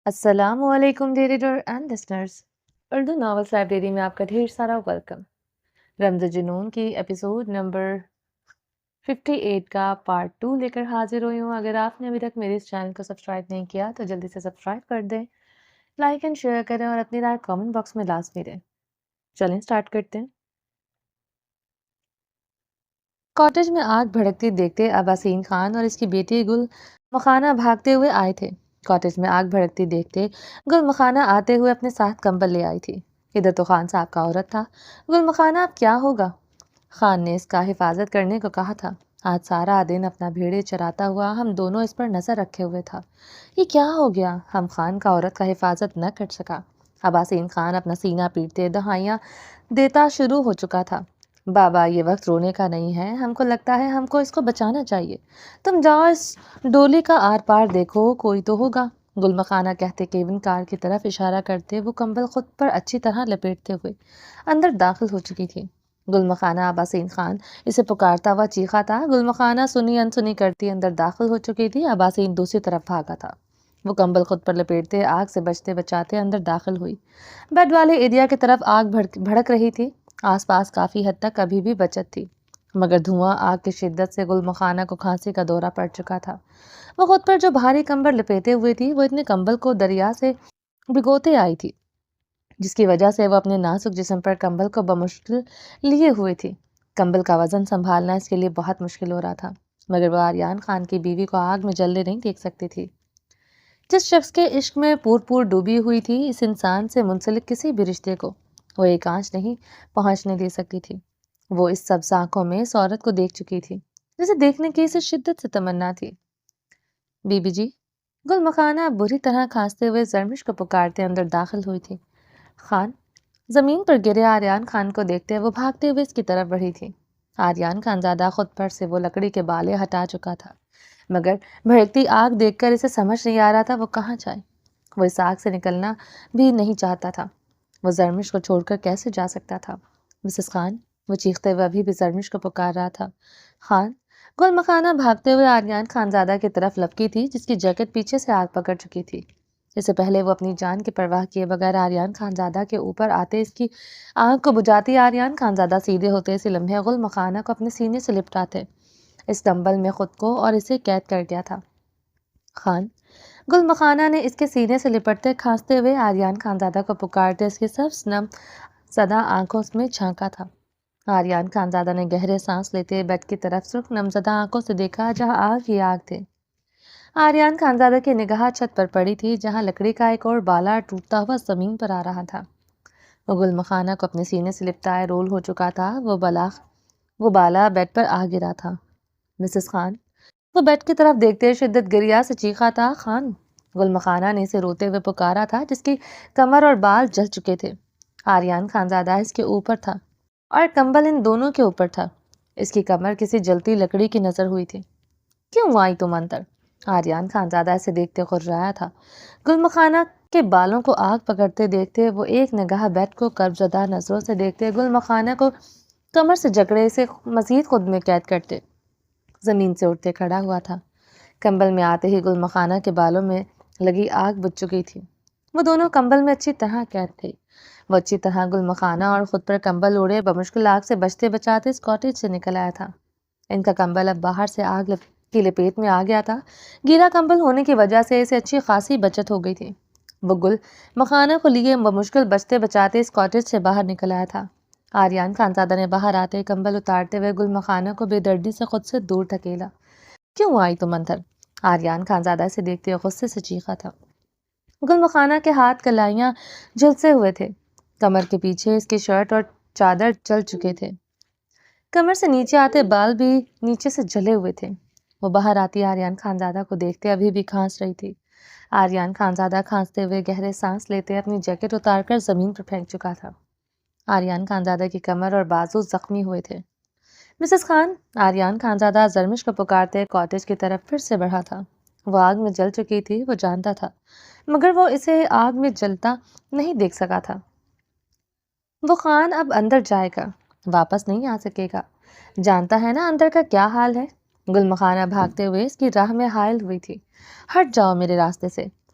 السلام علیکم reader and listeners, Urdu novels library میں آپ کا ڈھیر سارا ویلکم۔ رمز جنون کی ایپیسوڈ نمبر 58 کا پارٹ 2 لے کر حاضر ہوئی ہوں۔ اگر آپ نے ابھی تک میرے اس چینل کو سبسکرائب نہیں کیا تو جلدی سے سبسکرائب کر دیں، لائک اینڈ شیئر کریں اور اپنی رائے کامنٹ باکس میں لازمی دیں۔ چلیں سٹارٹ کرتے ہیں۔ کاٹیج میں آگ بھڑکتی دیکھتے عباسین خان اور اس کی بیٹی گل مخانہ بھاگتے ہوئے آئے تھے۔ کاٹیج میں آگ بھڑکتی دیکھتے گل مخانہ آتے ہوئے اپنے ساتھ کمبل لے آئی تھی۔ ادھر تو خان صاحب کا عورت تھا۔ گل مخانہ اب کیا ہوگا؟ خان نے اس کا حفاظت کرنے کو کہا تھا۔ آج سارا دن اپنا بھیڑے چراتا ہوا ہم دونوں اس پر نظر رکھے ہوئے تھا۔ یہ کیا ہو گیا؟ ہم خان کا عورت کا حفاظت نہ کر سکا۔ عباسین خان اپنا سینہ پیٹتے دہائیاں دیتا شروع ہو چکا تھا۔ بابا، یہ وقت رونے کا نہیں ہے، ہم کو لگتا ہے ہم کو اس کو بچانا چاہیے۔ تم جاؤ اس ڈولی کا آر پار دیکھو، کوئی تو ہوگا۔ گل مخانہ کہتے کیبن کار کی طرف اشارہ کرتے وہ کمبل خود پر اچھی طرح لپیٹتے ہوئے اندر داخل ہو چکی تھی۔ گل مخانہ عباسین خان اسے پکارتا ہوا چیخا تھا۔ گل مخانہ سنی انسنی کرتی اندر داخل ہو چکی تھی۔ عباسین دوسری طرف بھاگا تھا۔ وہ کمبل خود پر لپیٹتے آگ سے بچتے بچاتے اندر داخل ہوئی۔ بیڈ والے ایریا کی طرف آگ بھڑک رہی تھی۔ آس پاس کافی حد تک ابھی بھی بچت تھی، مگر دھواں آگ کی شدت سے گل مخانہ کو کھانسی کا دورہ پڑ چکا تھا۔ وہ خود پر جو بھاری کمبل لپیٹے ہوئے تھی وہ اتنے کمبل کو دریا سے بھگوتے آئی تھی، جس کی وجہ سے وہ اپنے نازک جسم پر کمبل کو بمشکل لیے ہوئے تھی۔ کمبل کا وزن سنبھالنا اس کے لیے بہت مشکل ہو رہا تھا، مگر وہ آریان خان کی بیوی کو آگ میں جلتے نہیں دیکھ سکتی تھی۔ جس شخص کے عشق میں پور ڈوبی ہوئی تھی، اس انسان سے منسلک کسی بھی رشتے کو وہ ایک آنچ نہیں پہنچنے دے سکتی تھی۔ وہ اس سبز آنکھوں میں اس عورت کو دیکھ چکی تھی جسے دیکھنے کی اسے شدت سے تمنا تھی۔ بی بی جی، گل مخانہ بری طرح کھانستے ہوئے زرمش کو پکارتے اندر داخل ہوئی تھی۔ خان، زمین پر گرے آریان خان کو دیکھتے وہ بھاگتے ہوئے اس کی طرف بڑھی تھی۔ آریان خانزادہ خود پر سے وہ لکڑی کے بالے ہٹا چکا تھا، مگر بھڑکتی آگ دیکھ کر اسے سمجھ نہیں آ رہا تھا وہ کہاں جائے۔ وہ اس آگ سے نکلنا بھی نہیں چاہتا تھا۔ وہ زرمش کو چھوڑ کر کیسے جا سکتا تھا؟ مسز خان، وہ چیختے ہوئے ابھی بھی زرمش کو پکار رہا تھا۔ خان، گل مخانہ بھاگتے ہوئے آریان خانزادہ کی طرف لپکی تھی جس کی جیکٹ پیچھے سے آگ پکڑ چکی تھی۔ اس سے پہلے وہ اپنی جان کی پرواہ کیے بغیر آریان خانزادہ کے اوپر آتے اس کی آگ کو بجھاتی آریان خانزادہ سیدھے ہوتے اسی لمحے گل مخانہ کو اپنے سینے سے لپٹاتے اس کمبل میں خود کو اور اسے قید کر دیا تھا۔ خان، گل مخانہ نے اس کے سینے سے لپٹتے کھانستے ہوئے آریان خانزادہ کو پکارتے اس کے سبز نم زدہ آنکھوں میں جھانکا تھا۔ آریان خانزادہ نے گہرے سانس لیتے بیڈ کی طرف سرخ نمزدہ آنکھوں سے دیکھا جہاں آگ ہی آگ تھے۔ آریان خانزادہ کی نگاہ چھت پر پڑی تھی جہاں لکڑی کا ایک اور بالا ٹوٹتا ہوا زمین پر آ رہا تھا۔ وہ گل مخانہ کو اپنے سینے سے لپٹائے رول ہو چکا تھا۔ وہ بالا بیڈ پر آ گرا تھا۔ مسز خان، وہ بیڈ کی طرف دیکھتے شدت گریا سے چیخا تھا۔ خان، گل مخانہ نے اسے روتے ہوئے پکارا تھا جس کی کمر اور بال جل چکے تھے۔ آریان خانزادہ اس کے اوپر تھا اور کمبل ان دونوں کے اوپر تھا۔ اس کی کمر کسی جلتی لکڑی کی نظر ہوئی تھی۔ کیوں آئی تم اندر؟ آریان خانزادہ اسے دیکھتے غرایا تھا۔ گل مخانہ کے بالوں کو آگ پکڑتے دیکھتے وہ ایک نگاہ بیڈ کو کرب زدہ نظروں سے دیکھتے گل مخانہ کو کمر سے جکڑے اسے مزید خود میں قید کرتے زمین سے اٹھتے کھڑا ہوا تھا۔ کمبل میں آتے ہی گل مخانہ کے بالوں میں لگی آگ بجھ چکی تھی۔ وہ دونوں کمبل میں اچھی طرح قید تھے۔ وہ اچھی طرح گل مخانہ اور خود پر کمبل اوڑے بمشکل آگ سے بچتے بچاتے اس کاٹیج سے نکل آیا تھا۔ ان کا کمبل اب باہر سے آگ کی لپیٹ میں آ گیا تھا۔ گیلا کمبل ہونے کی وجہ سے اسے اچھی خاصی بچت ہو گئی تھی۔ وہ گل مخانہ کو لیے بمشکل بچتے بچاتے اس کاٹیج سے باہر نکل آیا تھا۔ آریان خانزادہ نے باہر آتے کمبل اتارتے ہوئے گل مخانہ کو بے دردی سے خود سے دور دھکیلا۔ کیوں آئی تم اندر؟ آریان خانزادہ سے دیکھتے غصے سے چیخا تھا۔ گل مخانہ کے ہاتھ کلائیاں جھلسے ہوئے تھے۔ کمر کے پیچھے اس کی شرٹ اور چادر جل چکے تھے۔ کمر سے نیچے آتے بال بھی نیچے سے جلے ہوئے تھے۔ وہ باہر آتی آریان خانزادہ کو دیکھتے ابھی بھی کھانس رہی تھی۔ آریان خانزادہ کھانستے ہوئے گہرے سانس لیتے اپنی جیکٹ اتار کر زمین پر پھینک چکا تھا۔ آریان خانزادہ کی کمر اور بازو زخمی ہوئے تھے۔ مسز خان، آریان خانزادہ زرمش کو پکارتے کاٹیج کی طرف پھر سے بڑھا تھا۔ وہ آگ میں جل چکی تھی، وہ جانتا تھا، مگر وہ اسے آگ میں جلتا نہیں دیکھ سکا تھا۔ وہ خان اب اندر جائے گا، واپس نہیں آ سکے گا۔ جانتا ہے نا اندر کا کیا حال ہے؟ گل مخانہ بھاگتے ہوئے اس کی راہ میں حائل ہوئی تھی۔ ہٹ جاؤ میرے راستے سے۔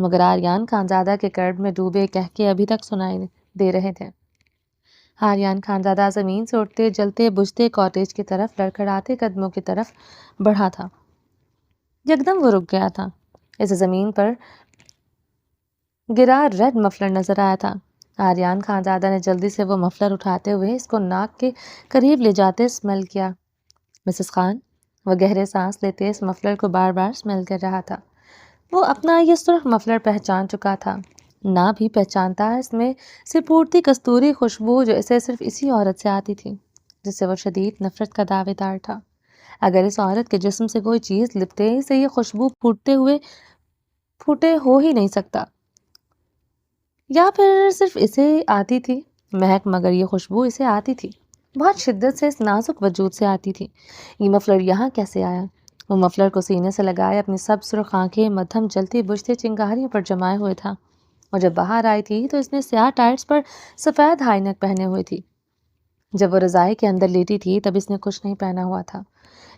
مگر آریان خانزادہ کے کرب میں ڈوبے کہکے ابھی تک سنائی دے رہے تھے۔ آریان خانزادہ زمین سے اٹھتے جلتے بجھتے کاٹیج کی طرف لڑکھڑاتے قدموں کی طرف بڑھا تھا۔ یکدم وہ رک گیا تھا۔ اسے زمین پر گرا ریڈ مفلر نظر آیا تھا۔ آریان خانزادہ نے جلدی سے وہ مفلر اٹھاتے ہوئے اس کو ناک کے قریب لے جاتے اسمیل کیا۔ مسز خان، وہ گہرے سانس لیتے اس مفلر کو بار بار اسمیل کر رہا تھا۔ وہ اپنا یہ سرخ مفلر پہچان چکا تھا، نہ بھی پہچانتا اس میں سے پھوٹتی کستوری خوشبو جو اسے صرف اسی عورت سے آتی تھی جس سے وہ شدید نفرت کا دعوے دار تھا۔ اگر اس عورت کے جسم سے کوئی چیز لپٹے اسے یہ خوشبو پھوٹے ہو ہی نہیں سکتا، یا پھر صرف اسے آتی تھی مہک، مگر یہ خوشبو اسے آتی تھی، بہت شدت سے اس نازک وجود سے آتی تھی۔ یہ مفلر یہاں کیسے آیا؟ وہ مفلر کو سینے سے لگائے اپنی سب سرخ آنکھیں مدھم جلتی بجھتے چنگاریوں پر جمائے ہوئے تھا۔ اور جب باہر آئی تھی تو اس نے سیاہ ٹائٹس پر سفید ہائی نیک پہنے ہوئے تھی۔ جب وہ رضائی کے اندر لیٹی تھی تب اس نے کچھ نہیں پہنا ہوا تھا،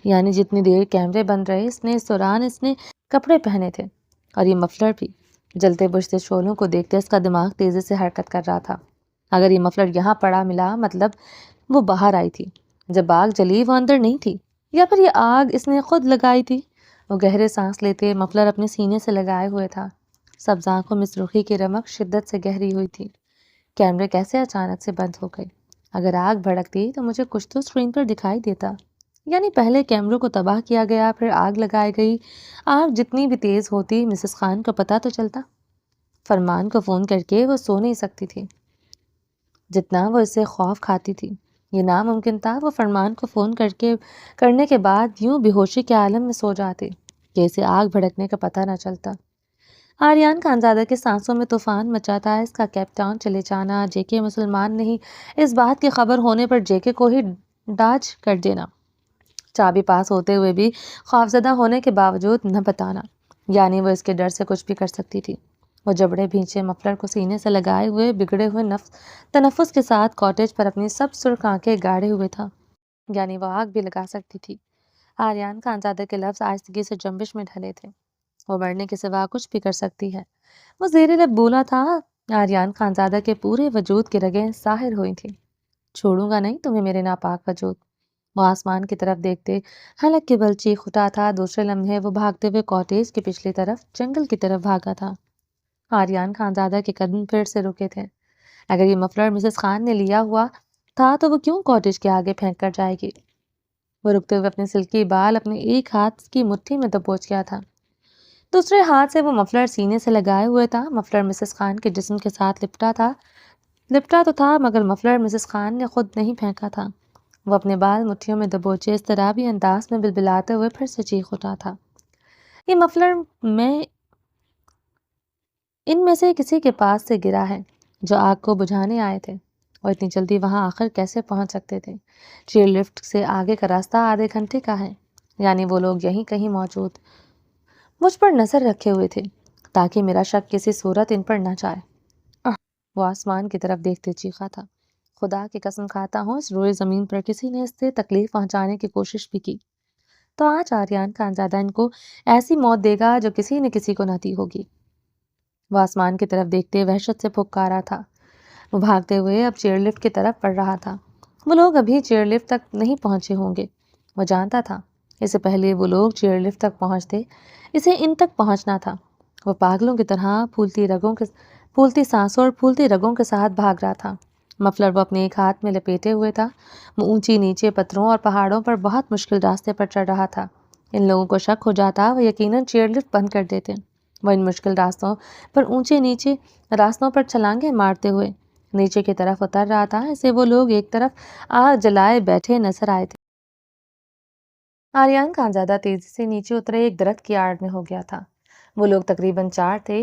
یعنی جتنی دیر کیمرے بن رہے اس دوران اس نے کپڑے پہنے تھے، اور یہ مفلر بھی۔ جلتے بجھتے شعلوں کو دیکھتے اس کا دماغ تیزی سے حرکت کر رہا تھا۔ اگر یہ مفلر یہاں پڑا ملا مطلب وہ باہر آئی تھی، جب آگ جلی وہ اندر نہیں تھی، یا پھر یہ آگ اس نے خود لگائی تھی۔ وہ گہرے سانس لیتے مفلر اپنے سینے سے لگائے ہوئے تھا۔ سبز آنکھوں میں سرخی کی رمق شدت سے گہری ہوئی تھی۔ کیمرے کیسے اچانک سے بند ہو گئے؟ اگر آگ بھڑکتی تو مجھے کچھ تو اسکرین پر دکھائی دیتا، یعنی پہلے کیمروں کو تباہ کیا گیا پھر آگ لگائی گئی۔ آگ جتنی بھی تیز ہوتی مسز خان کو پتہ تو چلتا۔ فرمان کو فون کر کے وہ سو نہیں سکتی تھی جتنا وہ اس سے خوف کھاتی تھی۔ یہ ناممکن تھا وہ فرمان کو فون کرنے کے بعد یوں بے ہوشی کے عالم میں سو جاتے کہ اسے آگ بھڑکنے کا پتہ نہ چلتا۔ آریان خانزادہ کے سانسوں میں طوفان مچا تھا۔ اس کا کیپ ٹاؤن چلے جانا، جے کے مسلمان نہیں، اس بات کی خبر ہونے پر جے کے کو ہی ڈاج کر دینا، چابی پاس ہوتے ہوئے بھی خوفزدہ ہونے کے باوجود نہ بتانا، یعنی وہ اس کے ڈر سے کچھ بھی کر سکتی تھی۔ وہ جبڑے بھینچے مفلر کو سینے سے لگائے ہوئے بگڑے ہوئے تنفس کے ساتھ کاٹیج پر اپنی سب سرخ آنکھیں گاڑے ہوئے تھا، یعنی وہ آگ بھی لگا سکتی تھی۔ آریان خانزادہ کے لفظ آہستگی سے جنبش میں ڈھلے تھے۔ وہ مرنے کے سوا کچھ بھی کر سکتی ہے، وہ زیر لب بولا تھا۔ آریان خانزادہ کے پورے وجود کی رگیں ساحر ہوئی تھیں۔ چھوڑوں گا نہیں تمہیں میرے ناپاک وجود۔ وہ آسمان کی طرف دیکھتے حلق کے بل چیخ اٹھا تھا۔ دوسرے لمحے وہ بھاگتے ہوئے کاٹیج کی پچھلی طرف جنگل کی طرف بھاگا تھا۔ آریان خانزادہ کے قدم پھر سے رکے تھے۔ اگر یہ مفلر مسز خان نے لیا ہوا تھا تو وہ کیوں کاٹیج کے آگے پھینک کر جائے گی؟ وہ رکتے ہوئے اپنے سلکی بال اپنے ایک ہاتھ کی مٹھی میں دبوچ گیا تھا، دوسرے ہاتھ سے وہ مفلر سینے سے لگائے ہوئے تھا۔ مفلر مسز خان کے جسم کے ساتھ لپٹا تو تھا مگر مفلر مسز خان نے خود نہیں پھینکا تھا۔ وہ اپنے بال مٹھیوں میں دبوچے اضطرابی انداز میں بلبلاتے ہوئے پھر سے چیخ اٹھا تھا۔ یہ مفلر ان میں سے کسی کے پاس سے گرا ہے جو آگ کو بجھانے آئے تھے۔ اور اتنی جلدی وہاں آخر کیسے پہنچ سکتے تھے؟ چیئر لفٹ سے آگے کا راستہ آدھے گھنٹے کا ہے، یعنی وہ لوگ یہیں کہیں موجود مجھ پر نظر رکھے ہوئے تھے تاکہ میرا شک کسی صورت ان پر نہ جائے۔ وہ آسمان کی طرف دیکھتے چیخا تھا، خدا کی قسم کھاتا ہوں اس روئے زمین پر کسی نے اس سے تکلیف پہنچانے کی کوشش بھی کی تو آج آریان خانزادہ ان کو ایسی موت دے گا جو کسی نے کسی کو نہ دی ہوگی۔ وہ آسمان کی طرف دیکھتے وحشت سے پھکارا تھا۔ وہ بھاگتے ہوئے اب چیئر لفٹ کی طرف بڑھ رہا تھا۔ وہ لوگ ابھی چیئر لفٹ تک نہیں پہنچے ہوں گے۔ وہ جانتا تھا اس سے پہلے وہ لوگ چیئر لفٹ تک پہنچتے اسے ان تک پہنچنا تھا۔ وہ پاگلوں کی طرح پھولتی سانسوں اور پھولتی رگوں کے ساتھ بھاگ رہا تھا۔ مفلر وہ اپنے ایک ہاتھ میں لپیٹے ہوئے تھا۔ وہ اونچی نیچے پتھروں اور پہاڑوں پر بہت مشکل راستے پر چڑھ رہا تھا۔ ان لوگوں کو شک ہو جاتا وہ یقیناً چیئر لفٹ بند کر دیتے۔ وہ ان مشکل راستوں پر اونچے نیچے راستوں پر چھلانگیں مارتے ہوئے نیچے کی طرف اتر رہا تھا۔ اسے وہ لوگ ایک طرف آگ جلائے بیٹھے نظر آئے تھے۔ آریان خانزادہ تیزی سے نیچے اترے ایک درخت کی آڑ میں ہو گیا تھا۔ وہ لوگ تقریباً 4 تھے۔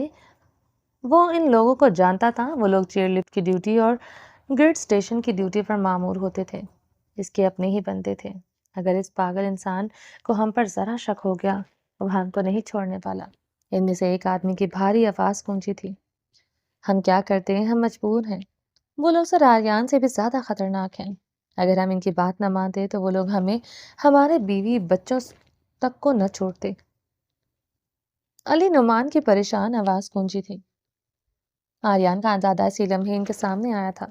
وہ ان لوگوں کو جانتا تھا۔ وہ لوگ چیئر لفٹ کی ڈیوٹی اور گریڈ اسٹیشن کی ڈیوٹی پر مامور ہوتے تھے۔ اس کے اپنے ہی بندے تھے۔ اگر اس پاگل انسان کو ہم پر ذرا شک ہو گیا وہ ہم کو نہیں چھوڑنے والا۔ ان میں سے ایک آدمی کی بھاری آواز گونجی تھی، ہم کیا کرتے ہیں، ہم مجبور ہیں۔ وہ لوگ سر آریان سے بھی زیادہ خطرناک ہیں۔ اگر ہم ان کی بات نہ مانتے تو وہ لوگ ہمیں ہمارے بیوی بچوں تک کو نہ چھوڑتے۔ علی نعمان کی پریشان آواز گونجی تھی۔ آریان خانزادہ اسی لمحے ان کے سامنے آیا تھا۔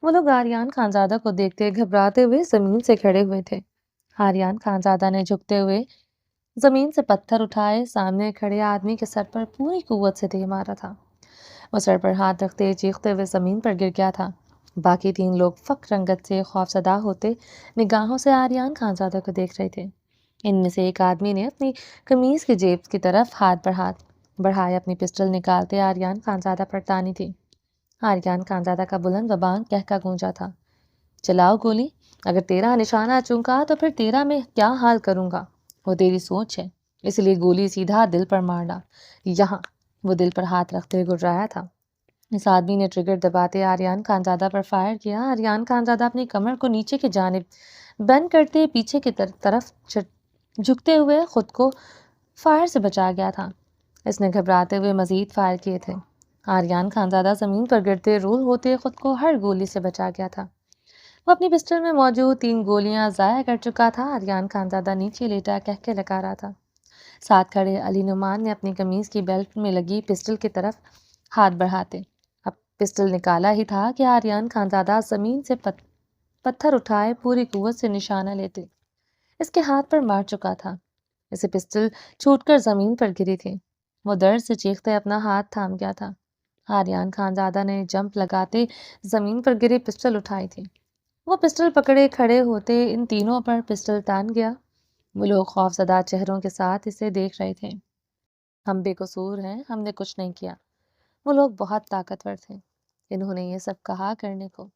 وہ لوگ آریان خانزادہ کو دیکھتے گھبراتے ہوئے زمین سے کھڑے ہوئے تھے۔ آریان خانزادہ نے جھکتے ہوئے زمین سے پتھر اٹھائے سامنے کھڑے آدمی کے سر پر پوری قوت سے دے مارا تھا۔ وہ سر پر ہاتھ رکھتے چیختے ہوئے زمین پر گر گیا تھا۔ باقی تین لوگ فقر رنگت سے خوفزدہ ہوتے نگاہوں سے آریان خانزادہ کو دیکھ رہے تھے۔ ان میں سے ایک آدمی نے اپنی قمیض کی جیب کی طرف ہاتھ بڑھائے اپنی پسٹل نکالتے آریان خانزادہ پر تانی تھی۔ آریان خانزادہ کا بلند و بانگ کہکا گونجا تھا، چلاؤ گولی، اگر تیرا نشانہ چونکا تو پھر تیرا میں کیا حال کروں گا، وہ تیری سوچ ہے، اس لیے گولی سیدھا دل پر مارنا، یہاں۔ وہ دل پر ہاتھ رکھتے ہوئے گڑرایا تھا۔ اس آدمی نے ٹریگر دباتے آریان خانزادہ پر فائر کیا۔ آریان خانزادہ اپنی کمر کو نیچے کی جانب بینڈ کرتے پیچھے کی طرف جھکتے ہوئے خود کو فائر سے بچا گیا تھا۔ اس نے گھبراتے ہوئے مزید فائر کیے تھے۔ آریان خانزادہ زمین پر گرتے رول ہوتے خود کو ہر گولی سے بچا گیا تھا۔ وہ اپنی پسٹل میں موجود 3 گولیاں ضائع کر چکا تھا۔ آریان خانزادہ نیچے لیٹا کہکے لگا رہا تھا۔ ساتھ کھڑے علی نعمان نے اپنی قمیض کی بیلٹ میں لگی پسٹل کی طرف ہاتھ بڑھاتے اب پسٹل نکالا ہی تھا کہ آریان خانزادہ زمین سے پتھر اٹھائے پوری قوت سے نشانہ لیتے اس کے ہاتھ پر مار چکا تھا۔ اسے پسٹل چھوٹ کر زمین پر گری تھی۔ وہ درد سے چیختے اپنا ہاتھ تھام گیا تھا۔ آریان خانزادہ نے جمپ لگاتے زمین پر گری پسٹل اٹھائی تھی۔ وہ پسٹل پکڑے کھڑے ہوتے ان تینوں پر پسٹل تان گیا۔ وہ لوگ خوفزدہ چہروں کے ساتھ اسے دیکھ رہے تھے۔ ہم بے قصور ہیں، ہم نے کچھ نہیں کیا۔ وہ لوگ بہت طاقتور تھے، انہوں نے یہ سب کہا کرنے کو۔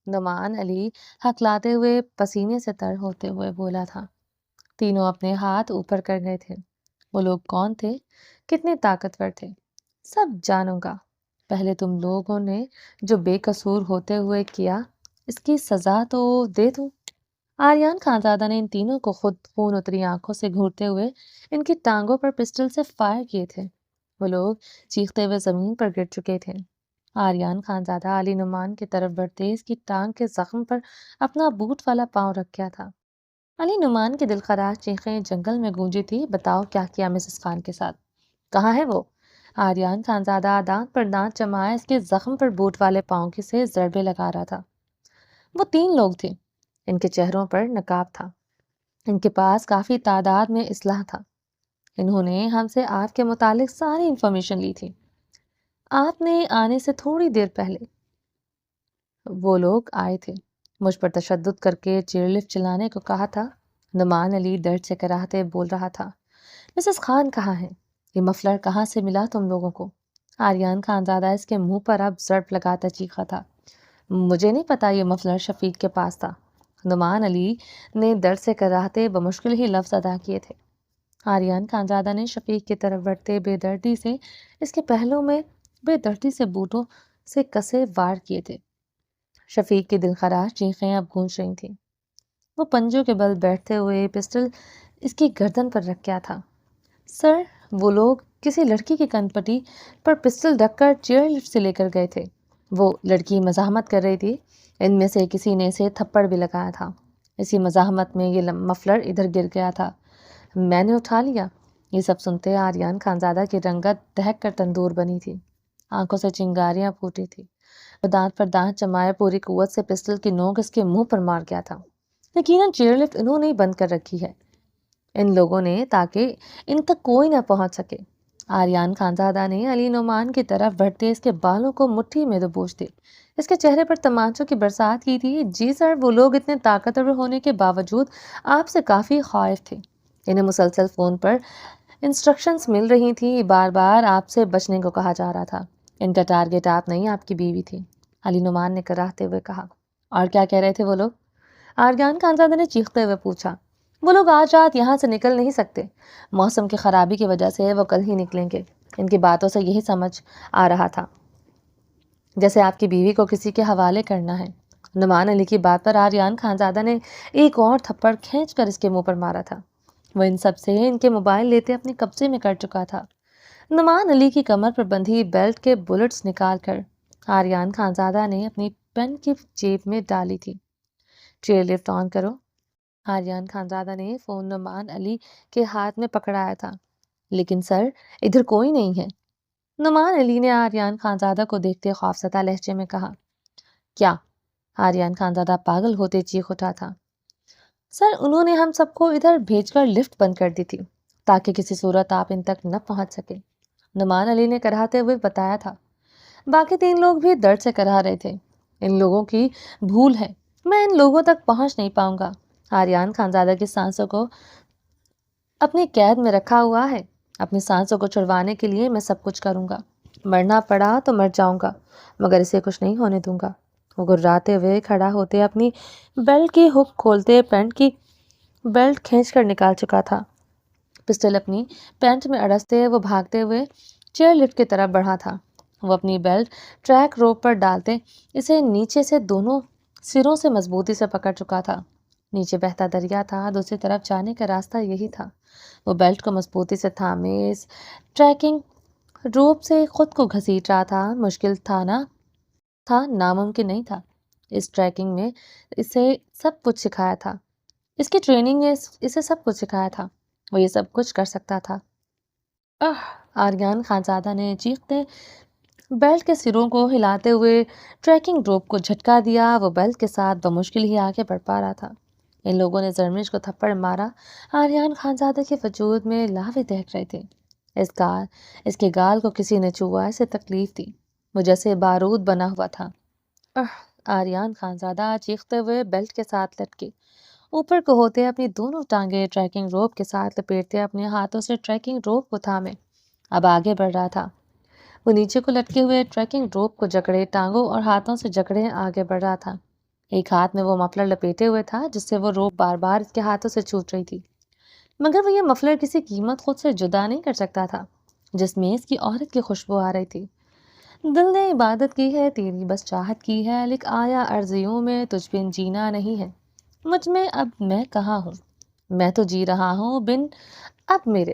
نعمان علی ہکلاتے ہوئے پسینے سے تر ہوتے ہوئے بولا تھا۔ تینوں اپنے ہاتھ اوپر کر گئے تھے۔ وہ لوگ کون تھے، کتنے طاقتور تھے، سب جانوں گا۔ پہلے تم لوگوں نے جو بے قصور ہوتے ہوئے کیا، اس کی سزا تو دے دوں۔ آریان خانزادہ نے ان تینوں کو خود خون اتری آنکھوں سے گھورتے ہوئے ان کی ٹانگوں پر پسٹل سے فائر کیے تھے۔ وہ لوگ چیختے ہوئے زمین پر گر چکے تھے۔ آریان خانزادہ علی نعمان کی طرف بڑھتے اس کی ٹانگ کے زخم پر اپنا بوٹ والا پاؤں رکھ گیا تھا۔ علی نعمان کی دلخراش چیخیں جنگل میں گونجی تھی، بتاؤ کیا کیا مسز خان کے ساتھ؟ کہاں ہے وہ؟ آریان خانزادہ دانت پر دانت جمائے اس کے زخم پر بوٹ والے پاؤں کی سے ضربے لگا رہا تھا۔ وہ 3 لوگ تھے، ان کے چہروں پر نقاب تھا، ان کے پاس کافی تعداد میں اسلحہ تھا۔ انہوں نے ہم سے آپ کے متعلق ساری انفارمیشن لی تھی۔ آپ نے آنے سے تھوڑی دیر پہلے وہ لوگ آئے تھے، مجھ پر تشدد کر کے چیئر لفٹ چلانے کو کہا تھا۔ نعمان علی درد سے کراہتے بول رہا تھا، مسز خان کہاں ہے؟ یہ مفلر کہاں سے ملا تم لوگوں کو؟ آریان خانزادہ اس کے منہ پر اب ضرب لگاتا چیخا تھا، مجھے نہیں پتا یہ مفلر شفیق کے پاس تھا۔ نعمان علی نے درد سے کراہتے بمشکل ہی لفظ ادا کیے تھے۔ آریان خانزادہ نے شفیق کی طرف بڑھتے بے دردی سے اس کے پہلو میں بے دردی سے بوٹوں سے کسے وار کیے تھے۔ شفیق کی دلخراش چیخیں اب گونج رہی تھیں۔ وہ پنجوں کے بل بیٹھتے ہوئے پسٹل اس کی گردن پر رکھ گیا تھا۔ سر، وہ لوگ کسی لڑکی کی کن پٹی پر پسٹل رکھ کر چیئر لفٹ سے لے کر گئے تھے۔ وہ لڑکی مزاحمت کر رہی تھی، ان میں سے کسی نے اسے تھپڑ بھی لگایا تھا۔ اسی مزاحمت میں یہ مفلر ادھر گر گیا تھا، میں نے اٹھا لیا۔ یہ سب سنتے آریان خانزادہ کی رنگت دہک کر تندور بنی تھی، آنکھوں سے چنگاریاں پھوٹی تھی۔ وہ دانت پر دانت جمائے پوری قوت سے پسٹل کی نوک اس کے منہ پر مار گیا تھا۔ یقیناً چیئر لفٹ انہوں نے بند کر رکھی ہے، ان لوگوں نے، تاکہ ان تک کوئی نہ پہنچ سکے۔ آریان خانزادہ نے علی نعمان کی طرف بڑھتے اس کے بالوں کو مٹھی میں دبوچ دی، اس کے چہرے پر تمانچوں کی برسات کی تھی۔ جی سر، وہ لوگ اتنے طاقتور ہونے کے باوجود آپ سے کافی خائف تھے، انہیں مسلسل فون پر انسٹرکشنز مل رہی تھی، بار بار آپ سے بچنے کو کہا جا رہا تھا۔ ان کا ٹارگٹ آپ نہیں، آپ کی بیوی تھی، علی نعمان نے کراہتے ہوئے کہا۔ اور کیا کہہ رہے تھے وہ لوگ؟ آریان خانزادہ نے چیختے ہوئے پوچھا۔ وہ لوگ آج رات یہاں سے نکل نہیں سکتے، موسم کی خرابی کی وجہ سے وہ کل ہی نکلیں گے۔ ان کی باتوں سے یہی سمجھ آ رہا تھا جیسے آپ کی بیوی کو کسی کے حوالے کرنا ہے۔ نعمان علی کی بات پر آریان خانزادہ نے ایک اور تھپڑ کھینچ کر اس کے منہ پر مارا تھا۔ وہ ان سب سے ان کے موبائل لیتے اپنے قبضے میں کر چکا تھا۔ نعمان علی کی کمر پر بندھی بیلٹ کے بلٹس نکال کر آریان خانزادہ نے اپنی پین کی جیب میں ڈالی تھی۔ چیئر لفٹ آن کرو۔ آریان خانزادہ نے فون نعمان علی کے ہاتھ میں پکڑایا تھا۔ لیکن سر ادھر کوئی نہیں ہے۔ نعمان علی نے آریان خانزادہ کو دیکھتے خوفزدہ لہجے میں کہا۔ کیا؟ آریان خانزادہ پاگل ہوتے چیخ اٹھا تھا۔ سر انہوں نے ہم سب کو ادھر بھیج کر لفٹ بند کر دی تھی تاکہ کسی صورت آپ ان تک نہ پہنچ سکے، نعمان علی نے کراتے ہوئے بتایا تھا۔ باقی 3 لوگ بھی درد سے کرا رہے تھے۔ ان لوگوں کی بھول ہے، میں ان لوگوں تک پہنچ نہیں پاؤں گا۔ آریان خانزادہ کی سانسوں کو اپنی قید میں رکھا ہوا ہے، اپنی سانسوں کو چھڑوانے کے لیے میں سب کچھ کروں گا، مرنا پڑا تو مر جاؤں گا مگر اسے کچھ نہیں ہونے دوں گا۔ وہ گراتے ہوئے کھڑا ہوتے اپنی بیلٹ کی ہک کھولتے پینٹ کی بیلٹ کھینچ کر نکال چکا تھا۔ پسٹل اپنی پینٹ میں اڑستے وہ بھاگتے ہوئے چیئر لفٹ کی طرف بڑھا تھا۔ وہ اپنی بیلٹ ٹریک روپ پر ڈالتے اسے نیچے سے دونوں سروں سے مضبوطی سے پکڑ چکا تھا۔ نیچے بہتا دریا تھا، دوسری طرف جانے کا راستہ یہی تھا۔ وہ بیلٹ کو مضبوطی سے تھامے اس ٹریکنگ روپ سے خود کو گھسیٹ رہا تھا۔ مشکل تھا نہ تھا، ناممکن نہیں تھا۔ اس ٹریکنگ میں اسے سب کچھ سکھایا تھا، اس کی ٹریننگ نے اسے سب کچھ سکھایا تھا، وہ یہ سب کچھ کر سکتا تھا۔ آریان خانزادہ نے چیختے بیلٹ کے سروں کو ہلاتے ہوئے ٹریکنگ روپ کو جھٹکا دیا۔ وہ بیلٹ کے ساتھ بمشکل ہی آگے بڑھ پا رہا تھا۔ ان لوگوں نے زرمش کو تھپڑ مارا۔ آریان خانزادہ کے وجود میں لاوے دہک رہے تھے۔ اس کے گال کو کسی نے چھوا، اسے تکلیف دی، وہ جیسے بارود بنا ہوا تھا۔ آریان خانزادہ چیختے ہوئے بیلٹ کے ساتھ لٹکے اوپر کو ہوتے اپنی دونوں ٹانگیں ٹریکنگ روپ کے ساتھ لپیٹتے اپنے ہاتھوں سے ٹریکنگ روپ کو تھامے اب آگے بڑھ رہا تھا۔ وہ نیچے کو لٹکے ہوئے ٹریکنگ روپ کو جکڑے ٹانگوں اور ہاتھوں سے جکڑے آگے بڑھ رہا تھا۔ ایک ہاتھ میں وہ مفلر لپیٹے ہوئے تھا جس سے وہ روپ بار بار اس کے ہاتھوں سے چھوٹ رہی تھی، مگر وہ یہ مفلر کسی قیمت خود سے جدا نہیں کر سکتا تھا جس میں اس کی عورت کی خوشبو آ رہی تھی۔ دل نے عبادت کی ہے تیری بس چاہت کی ہے، لکھ آیا عرضیوں میں تجھ بن جینا نہیں ہے، مجھ میں اب میں کہاں ہوں، میں تو جی رہا ہوں بن اب میرے۔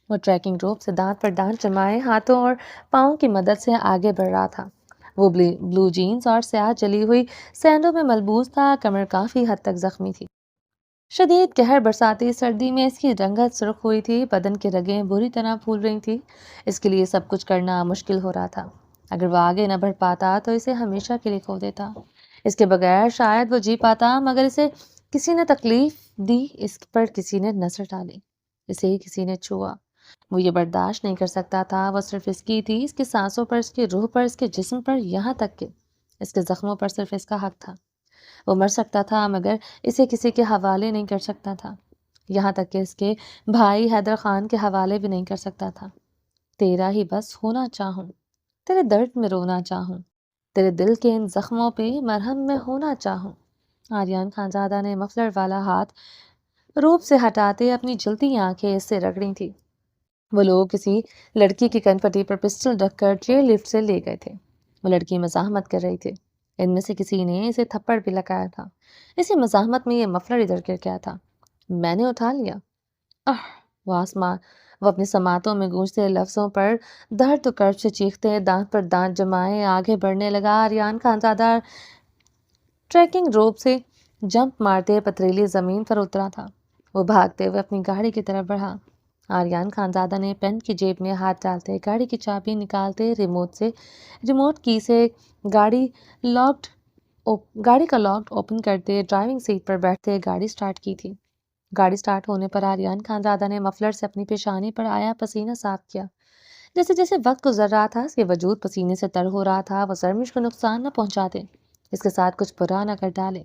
وہ ٹریکنگ روپ سے دانت پر دانت جمائے ہاتھوں اور پاؤں کی مدد سے آگے بڑھ رہا تھا۔ وہ بلو جینز اور سیاہ جلی ہوئی سینڈوں میں ملبوس تھا، کمر کافی حد تک زخمی تھی۔ شدید قہر برساتی سردی میں اس کی رنگت سرخ ہوئی تھی، بدن کی رگیں بری طرح پھول رہی تھی۔ اس کے لیے سب کچھ کرنا مشکل ہو رہا تھا۔ اگر وہ آگے نہ بڑھ پاتا تو اسے ہمیشہ کے لیے کھو دیتا۔ اس کے بغیر شاید وہ جی پاتا، مگر اسے کسی نے تکلیف دی، اس پر کسی نے نظر ڈالی، اسے ہی کسی نے چھوا۔ وہ یہ برداشت نہیں کر سکتا تھا۔ وہ صرف اس کی تھی، اس کی سانسوں پر، اس کی روح پر، اس کے جسم پر، یہاں تک کہ اس کے زخموں پر صرف اس کا حق تھا۔ وہ مر سکتا تھا مگر اسے کسی کے حوالے نہیں کر سکتا تھا، یہاں تک کہ اس کے بھائی حیدر خان کے حوالے بھی نہیں کر سکتا تھا۔ تیرا ہی بس ہونا چاہوں، تیرے درد میں رونا چاہوں، تیرے دل کے ان زخموں پہ مرہم میں ہونا چاہوں۔ آریان خانزادہ نے مفلر والا ہاتھ روپ سے ہٹاتے اپنی جلتی آنکھیں اس سے رگڑی تھی۔ وہ لوگ کسی لڑکی کی کنپٹی پر پسٹل رکھ کر چیئر لفٹ سے لے گئے تھے۔ وہ لڑکی مزاحمت کر رہی تھی، ان میں سے کسی نے اسے تھپڑ بھی لگایا تھا۔ اسی مزاحمت میں یہ مفلر ادھر گر گیا تھا، میں نے اٹھا لیا۔ وہ اپنی سماعتوں میں گونجتے لفظوں پر درد و کرب سے چیختے دانت پر دانت جمائے آگے بڑھنے لگا۔ آریان خانزادہ ٹریکنگ روپ سے جمپ مارتے پتریلی زمین پر اترا تھا۔ وہ بھاگتے ہوئے اپنی گاڑی کی طرف بڑھا۔ آریان خانزادہ نے پینٹ کی جیب میں ہاتھ ڈالتے گاڑی کی چابی نکالتے ریموٹ کی سے گاڑی کا لاک اوپن کرتے ڈرائیونگ سیٹ پر بیٹھتے گاڑی سٹارٹ کی تھی۔ گاڑی سٹارٹ ہونے پر آریان خانزادہ نے مفلر سے اپنی پیشانی پر آیا پسینہ صاف کیا۔ جیسے جیسے وقت گزر رہا تھا اس کے وجود پسینے سے تر ہو رہا تھا۔ وہ زرمش کو نقصان نہ پہنچاتے، اس کے ساتھ کچھ برا نہ کر ڈالے،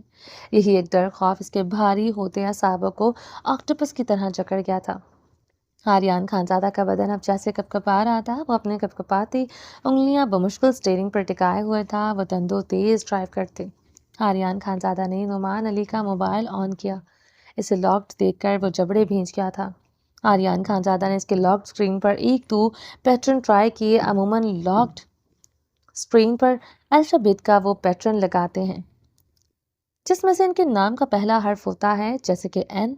یہی ایک ڈر خوف اس کے بھاری ہوتے اعصابوں کو آکٹوپس کی طرح جکڑ گیا تھا۔ آریان خانزادہ کا بدن اب جیسے کپکپا رہا تھا، وہ اپنے کپکپاتی انگلیاں بمشکل سٹیئرنگ پر ٹکائے ہوئے تھا۔ وہ دندوں تیز ڈرائیو کرتے۔ آریان خانزادہ نے نعمان علی کا موبائل آن کیا، اسے لاکڈ دیکھ کر وہ جبڑے بھینچ گیا تھا۔ آریان خانزادہ نے اس کے لاکڈ سکرین پر ایک دو پیٹرن ٹرائی کیے۔ عموماً لاکڈ سکرین پر الفابیٹ کا وہ پیٹرن لگاتے ہیں جس میں سے ان کے نام کا پہلا حرف ہوتا ہے، جیسے کہ این۔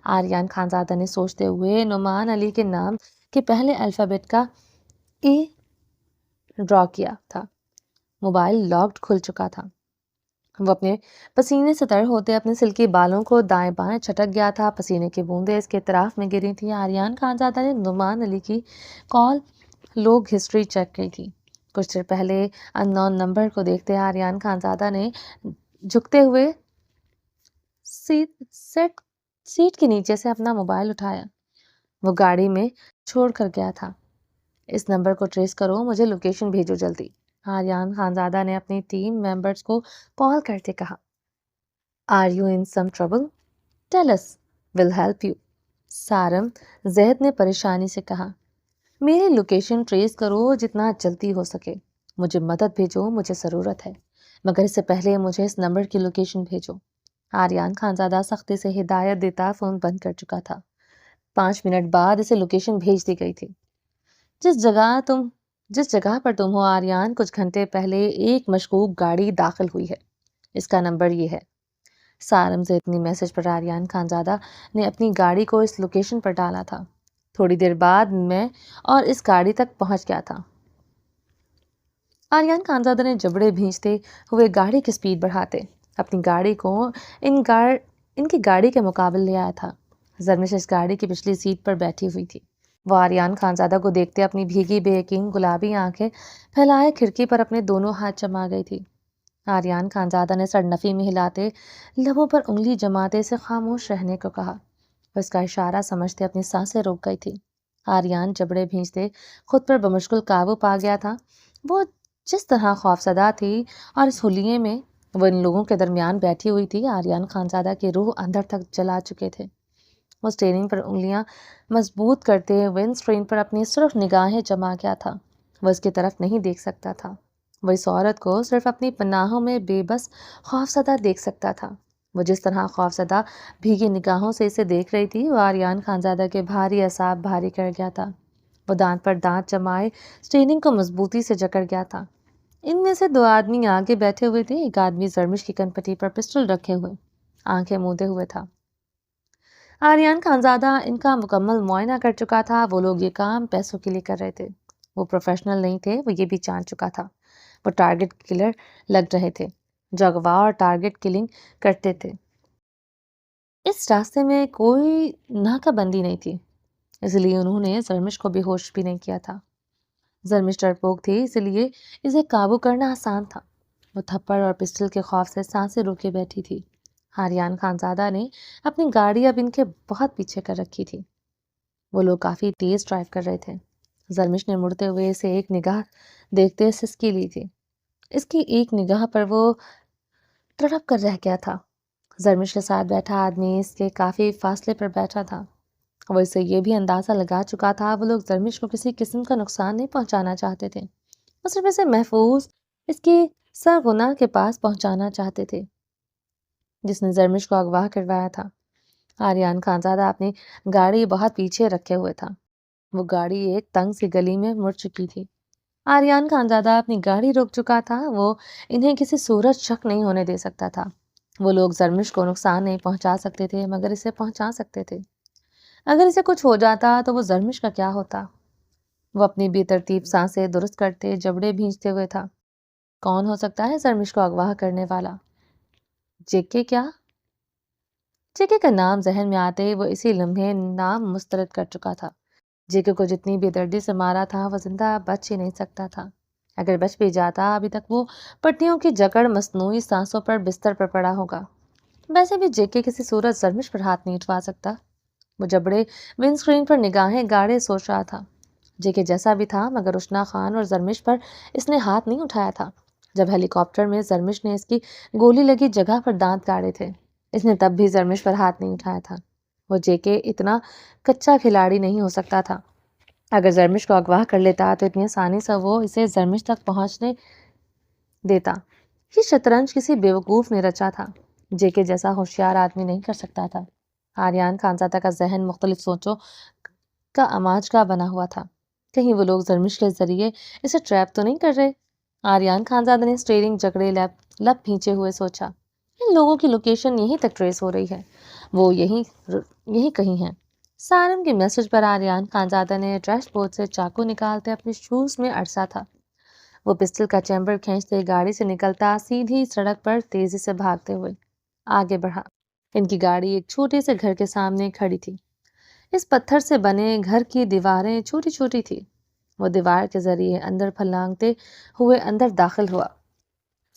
آریان خانزادہ نے سوچتے ہوئے نعمان علی کے نام کے پہلے الفابیٹ کا ای ڈرا کیا تھا۔ موبائل لاکڈ کھل چکا تھا۔ وہ اپنے پسینے سے تر ہوتے اپنے سلکی بالوں کو دائیں بائیں چھٹک گیا تھا. پسینے کی بوندیں اس کے اطراف میں گری تھیں. آریان خانزادہ نے نعمان علی کی کال لوگ ہسٹری چیک کی تھی. کچھ دیر پہلے ان نون نمبر کو دیکھتے آریان خانزادہ نے جھکتے ہوئے سیٹ کے نیچے سے اپنا موبائل اٹھایا. وہ گاڑی میں چھوڑ کر گیا تھا. اس نمبر کو ٹریس کرو، مجھے لوکیشن بھیجو جلدی. آریان خانزادہ نے اپنی ٹیم ممبرز کو کال کرتے کہا. Are you in some trouble? Tell us, will help you. Sarim Zahid نے پریشانی سے کہا. میری لوکیشن ٹریس کرو جتنا جلدی ہو سکے. مجھے مدد بھیجو، مجھے ضرورت ہے، مگر اس سے پہلے مجھے اس نمبر کی لوکیشن بھیجو. آریان خانزادہ سختی سے ہدایت دیتا فون بند کر چکا تھا. 5 منٹ بعد اسے لوکیشن بھیج دی گئی تھی. جس جگہ پر تم ہو آریان، کچھ گھنٹے پہلے ایک مشکوک گاڑی داخل ہوئی ہے. اس کا نمبر یہ ہے. سارم سے اتنی میسج پر آریان خانزادہ نے اپنی گاڑی کو اس لوکیشن پر ڈالا تھا. تھوڑی دیر بعد میں اور اس گاڑی تک پہنچ گیا تھا. آریان خانزادہ نے جبڑے بھینچتے ہوئے گاڑی کی سپیڈ بڑھاتے اپنی گاڑی کو ان کی گاڑی کے مقابل لے آیا تھا. زرمش اس گاڑی کی پچھلی سیٹ پر بیٹھی ہوئی تھی. وہ آریان خانزادہ کو دیکھتے اپنی بھیگی بے یقین گلابی آنکھیں پھیلائے کھڑکی پر اپنے دونوں ہاتھ جما گئی تھی. آریان خانزادہ نے سر نفی میں ہلاتے لبوں پر انگلی جماتے سے خاموش رہنے کو کہا. وہ اس کا اشارہ سمجھتے اپنی سانسیں روک گئی تھی. آریان جبڑے بھینچتے خود پر بمشکل قابو پا گیا تھا. وہ جس طرح خوفزدہ تھی اور اس حلیے میں وہ ان لوگوں کے درمیان بیٹھی ہوئی تھی، آریان خانزادہ کی روح اندر تک جلا چکے تھے. وہ سٹیئرنگ پر انگلیاں مضبوط کرتے ونڈ اسکرین پر اپنی صرف نگاہیں جما گیا تھا. وہ اس کی طرف نہیں دیکھ سکتا تھا. وہ اس عورت کو صرف اپنی پناہوں میں بے بس خوفزدہ دیکھ سکتا تھا. وہ جس طرح خوفزدہ بھیگی نگاہوں سے اسے دیکھ رہی تھی، وہ آریان خانزادہ کے بھاری اعصاب بھاری کر گیا تھا. وہ دانت پر دانت جمائے سٹیئرنگ کو مضبوطی سے جکڑ گیا تھا. ان میں سے 2 آدمی آگے بیٹھے ہوئے تھے. ایک آدمی زرمش کی کنپٹی پر پسٹل رکھے ہوئے آنکھیں موندے ہوئے تھا. آریان خانزادہ ان کا مکمل معائنہ کر چکا تھا. وہ لوگ یہ کام پیسوں کے لیے کر رہے تھے. وہ پروفیشنل نہیں تھے، وہ یہ بھی جان چکا تھا. وہ ٹارگٹ کلر لگ رہے تھے جو اغوا اور ٹارگٹ کلنگ کرتے تھے. اس راستے میں کوئی ناکہ بندی نہیں تھی، اس لیے انہوں نے زرمش کو بے ہوش بھی نہیں کیا تھا. زرمش ڈرپوک تھی، اس لیے اسے قابو کرنا آسان تھا. وہ تھپڑ اور پسٹل کے خوف سے سانسیں روکے بیٹھی تھی. آریان خانزادہ نے اپنی گاڑی اب ان کے بہت پیچھے کر رکھی تھی. وہ لوگ کافی تیز ڈرائیو کر رہے تھے. زرمش نے مڑتے ہوئے اسے ایک نگاہ دیکھتے سسکی لی تھی. اس کی ایک نگاہ پر وہ تڑپ کر رہ گیا تھا. زرمش کے ساتھ بیٹھا آدمی اس کے کافی فاصلے پر بیٹھا تھا. وہ اسے یہ بھی اندازہ لگا چکا تھا وہ لوگ زرمش کو کسی قسم کا نقصان نہیں پہنچانا چاہتے تھے. وہ صرف اسے محفوظ اس کی سرغنہ کے پاس پہنچانا چاہتے تھے جس نے زرمش کو اغوا کروایا تھا. آریان خانزادہ اپنی گاڑی بہت پیچھے رکھے ہوئے تھا. وہ گاڑی ایک تنگ سی گلی میں مڑ چکی تھی. آریان خانزادہ اپنی گاڑی روک چکا تھا. وہ انہیں کسی صورت شک نہیں ہونے دے سکتا تھا. وہ لوگ زرمش کو نقصان نہیں پہنچا سکتے تھے مگر اسے پہنچا سکتے تھے. اگر اسے کچھ ہو جاتا تو وہ زرمش کا کیا ہوتا؟ وہ اپنی بے ترتیب سانسیں درست کرتے جبڑے بھینچتے ہوئے تھا. کون ہو سکتا ہے زرمش کو اغوا کرنے والا؟ جیکے کیا؟ جیکے کا نام ذہن میں آتے وہ اسی لمحے نام مسترد کر چکا تھا. جیکے کو جتنی بے دردی سے مارا تھا وہ زندہ بچ ہی نہیں سکتا تھا. اگر بچ بھی جاتا ابھی تک وہ پٹیوں کی جکڑ مصنوعی سانسوں پر بستر پر پڑا ہوگا. ویسے بھی جیکے کسی صورت زرمش پر ہاتھ نہیں اٹھوا سکتا. وہ جبڑے ونڈ اسکرین پر نگاہیں گاڑے سوچ رہا تھا. جیکے جیسا بھی تھا مگر روشنا خان اور زرمش پر اس نے ہاتھ نہیں اٹھایا تھا. جب ہیلی کاپٹر میں زرمش نے اس کی گولی لگی جگہ پر دانت گاڑے تھے اس نے تب بھی زرمش پر ہاتھ نہیں اٹھایا تھا. وہ جیکے اتنا کچا کھلاڑی نہیں ہو سکتا تھا. اگر زرمش کو اغوا کر لیتا تو اتنی آسانی سے وہ اسے زرمش تک پہنچنے دیتا. یہ شطرنج کسی بیوقوف نے رچا تھا. جیکے جیسا ہوشیار آدمی نہیں کر سکتا تھا. آریان خانزادہ کا ذہن مختلف سوچوں کا اماج کا بنا ہوا تھا. کہیں وہ لوگ زرمش کے ذریعے اسے ٹریپ تو نہیں کر رہے؟ آریان خانزادہ نے سٹیئرنگ جکڑے لب بھینچے ہوئے سوچا. ان لوگوں کی لوکیشن یہیں تک ٹریس ہو رہی ہے. وہ یہی کہیں ہیں. سارم کے میسج پر آریان خانزادہ نے ڈیش بورڈ سے چاقو نکالتے اپنے شوز میں اڑسا تھا. وہ پسٹل کا چیمبر کھینچتے گاڑی سے نکلتا سیدھی سڑک پر تیزی سے بھاگتے ہوئے آگے بڑھا۔ ان کی گاڑی ایک چھوٹے سے گھر کے سامنے کھڑی تھی۔ اس پتھر سے بنے گھر کی دیواریں چھوٹی چھوٹی تھی۔ وہ دیوار کے ذریعے اندر پھلانگتے ہوئے اندر داخل ہوا۔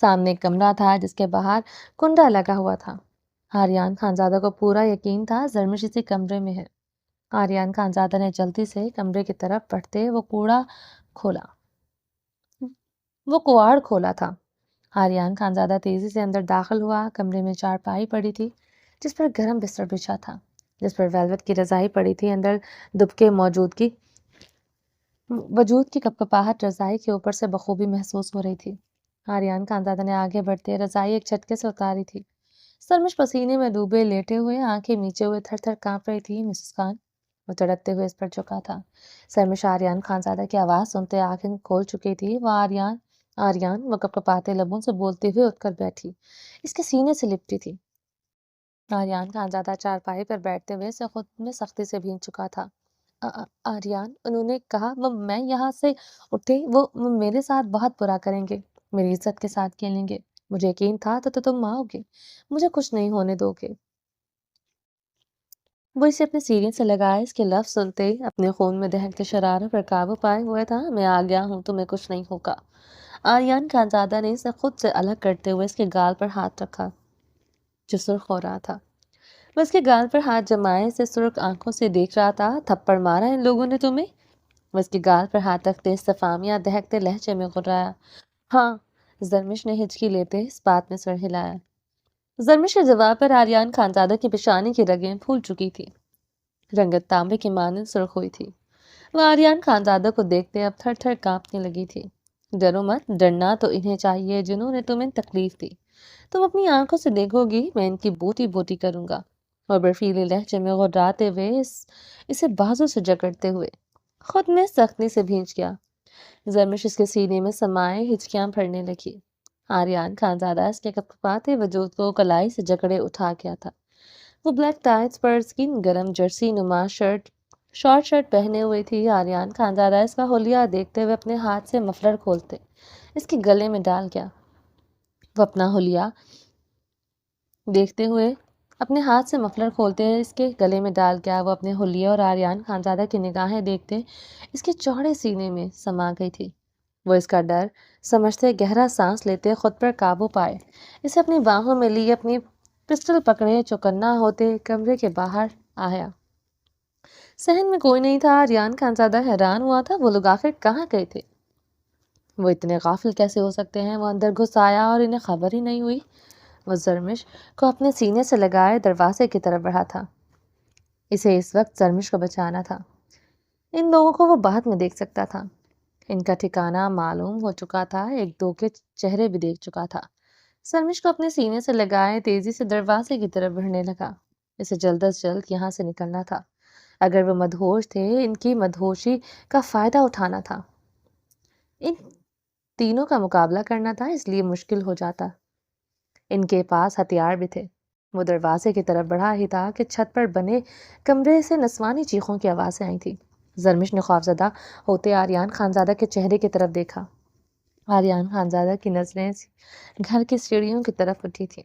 سامنے ایک کمرہ تھا جس کے باہر کنڈا لگا ہوا تھا۔ آریان خانزادہ کو پورا یقین تھا زرمش اسی کمرے میں ہے۔ آریان خانزادہ نے جلدی سے کمرے کی طرف بڑھتے وہ کواڑ کھولا تھا۔ آریان خانزادہ تیزی سے اندر داخل ہوا۔ کمرے میں چارپائی پڑی تھی جس پر گرم بستر بچھا تھا، جس پر ویلوٹ کی رضائی پڑی تھی۔ اندر دبکے وجود کی کپکپاہٹ رضائی کے اوپر سے بخوبی محسوس ہو رہی تھی۔ آریان خانزادہ نے آگے بڑھتے رضائی ایک جھٹکے سے اتاری تھی۔ سرمش پسینے میں ڈوبے لیٹے ہوئے، آنکھیں میچے ہوئے تھر تھر کانپ رہی تھی۔ مسز خان، وہ تڑپتے ہوئے اس پر جھکا تھا۔ سرمش آریان خانزادہ کی آواز سنتے آنکھیں کھول چکی تھی۔ وہ کپکپاتے لبوں سے بولتے ہوئے اٹھ کر بیٹھی، اس کے سینے سے لپٹی تھی۔ آریان خانزادہ چارپائی پر بیٹھتے ہوئے سے خود میں سختی سے بھیگ چکا تھا۔ آریان، انہوں نے کہا وہ میں یہاں سے اٹھے وہ میرے ساتھ بہت برا کریں گے، میری عزت کے ساتھ کھیلیں گے۔ مجھے یقین تھا تو تم آؤ گے، مجھے کچھ نہیں ہونے دو گے۔ وہ اسے اپنے سینے سے لگائے، اس کے لفظ سنتے اپنے خون میں دہکتے شرارے پر قابو پائے ہوئے تھا۔ میں آ گیا ہوں، تمہیں کچھ نہیں ہوگا۔ آریان خانزادہ نے اسے خود سے الگ کرتے ہوئے اس کے گال پر ہاتھ رکھا جو سرخ ہو رہا تھا۔ وہ اس کے گال پر ہاتھ جمائے اسے سرخ آنکھوں سے دیکھ رہا تھا۔ تھپڑ مارا ان لوگوں نے تمہیں؟ وہ اس کے گال پر ہاتھ رکھتے استفہامیہ دہکتے لہجے میں غرایا۔ ہاں، زرمش نے ہچکی لیتے اس بات میں سر ہلایا۔ زرمش کے جواب پر آریان خانزادہ کی پیشانی کی رگیں پھول چکی تھی، رنگت تانبے کی مانند سرخ ہوئی تھی۔ وہ آریان خانزادہ کو دیکھتے اب تھر تھر کانپنے لگی تھی۔ ڈرو مت، ڈرنا تو انہیں چاہیے جنہوں نے تمہیں تکلیف دی۔ تم اپنی آنکھوں سے دیکھو گی، میں ان کی بوٹی بوٹی کروں گا۔ اور برفیلے لہجے میں غراتے ہوئے اسے بازو سے جکڑتے ہوئے خود میں سختی سے بھینچ گیا۔ زرمش اس کے سینے میں سمائے ہچکیاں بھرنے لگی۔ آریان خانزادہ اس کے کپکپاتے وجود کو کلائی سے جکڑے اٹھا گیا تھا۔ وہ بلیک ٹائٹس پر اسکن گرم جرسی نما شارٹ شرٹ پہنے ہوئے تھی۔ آریان خانزادہ اس کا حلیہ دیکھتے ہوئے اپنے ہاتھ سے مفلر کھولتے اس کے گلے میں ڈال گیا۔ وہ اپنا حلیہ دیکھتے ہوئے اپنے ہاتھ سے مفلر کھولتے اس کے گلے میں ڈال گیا۔ وہ اپنے حلیے اور آریان خانزادہ کی نگاہیں دیکھتے اس کے چوڑے سینے میں سما گئی تھی۔ وہ اس کا ڈر سمجھتے گہرا سانس لیتے خود پر قابو پائے، اسے اپنی باہوں میں لی، اپنی پسٹل پکڑے چوکنا ہوتے کمرے کے باہر آیا۔ صحن میں کوئی نہیں تھا۔ آریان خانزادہ حیران ہوا تھا، وہ لوگ آخر کہاں گئے تھے؟ وہ اتنے غافل کیسے ہو سکتے ہیں؟ وہ اندر گھس آیا اور انہیں خبر ہی نہیں ہوئی۔ وہ زرمش کو اپنے سینے سے لگائے دروازے کی طرف بڑھا تھا۔ اسے اس وقت زرمش کو بچانا تھا۔ ان لوگوں کو وہ بعد میں دیکھ سکتا تھا۔ ان کا ٹھکانہ معلوم ہو چکا تھا، ایک دو کے چہرے بھی دیکھ چکا تھا۔ زرمش کو اپنے سینے سے لگائے تیزی سے دروازے کی طرف بڑھنے لگا۔ اسے جلد از جلد یہاں سے نکلنا تھا۔ اگر وہ مدہوش تھے، ان کی مدہوشی کا فائدہ اٹھانا تھا۔ ان تینوں کا مقابلہ کرنا تھا، اس لیے مشکل ہو جاتا۔ ان کے پاس ہتھیار بھی تھے۔ وہ دروازے کی طرف بڑھا ہی تھا کہ چھت پر بنے کمرے سے نسوانی چیخوں کی آوازیں آئی تھیں۔ زرمش نے خوفزدہ ہوتے آریان خانزادہ کے چہرے کی طرف دیکھا۔ آریان خانزادہ کی نظریں گھر کی سیڑھیوں کی طرف اٹھی تھیں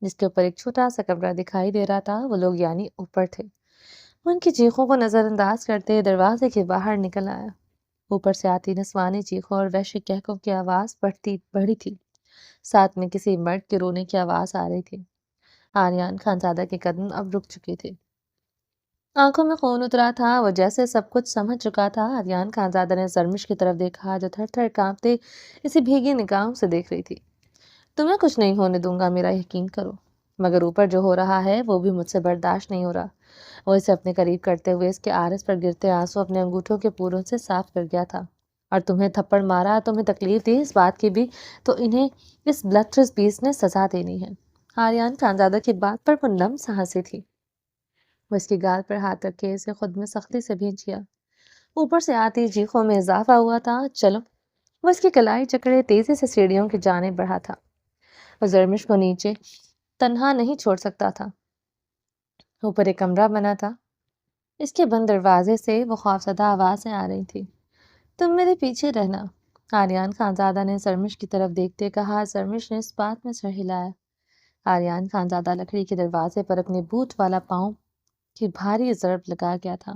جس کے اوپر ایک چھوٹا سا کمرہ دکھائی دے رہا تھا۔ وہ لوگ یعنی اوپر تھے۔ وہ ان کی چیخوں کو نظر انداز کرتے دروازے کے باہر نکل آیا۔ اوپر سے آتی نسوانی چیخوں اور وحشی کہکوں کی آواز بڑھی تھی، ساتھ میں کسی مرد کے رونے کی آواز آ رہی تھی۔ آریان خانزادہ کے قدم اب رک چکے تھے، آنکھوں میں خون اترا تھا۔ وہ جیسے سب کچھ سمجھ چکا تھا۔ آریان خانزادہ نے زرمش کی طرف دیکھا جو تھر تھر کانپتے اسے بھیگی نگاہوں سے دیکھ رہی تھی۔ تمہیں کچھ نہیں ہونے دوں گا، میرا یقین کرو، مگر اوپر جو ہو رہا ہے وہ بھی مجھ سے برداشت نہیں ہو رہا۔ وہ اسے اپنے قریب کرتے ہوئے اس کے عارض پر گرتے آنسو اپنے انگوٹھوں کے پوروں سے صاف کر گیا تھا۔ اور تمہیں تھپڑ مارا، تمہیں تکلیف دی، اس بات کی بھی تو انہیں اس بلٹرس بیسٹ نے سزا دینی ہے۔ آریان خانزادہ کی بات پر وہ نم سا ہنسی تھی۔ وہ اس کی گال پر ہاتھ رکھے اسے خود میں سختی سے بھینچ گیا۔ اوپر سے آتی چیخوں میں اضافہ ہوا تھا۔ چلو، وہ اس کی کلائی چکڑے تیزی سے سیڑھیوں کی جانب بڑھا تھا۔ وہ زرمش کو نیچے تنہا نہیں چھوڑ سکتا تھا۔ اوپر ایک کمرہ بنا تھا، اس کے بند دروازے سے وہ خوفزدہ آوازیں آ رہی تھی۔ تم میرے پیچھے رہنا۔ آریان خانزادہ نے سرمش کی طرف دیکھتے کہا۔ سرمش نے اس بات میں سر ہلایا۔ آریان خانزادہ لکڑی کے دروازے پر اپنے بوٹ والا پاؤں کی بھاری ضرب لگا گیا تھا۔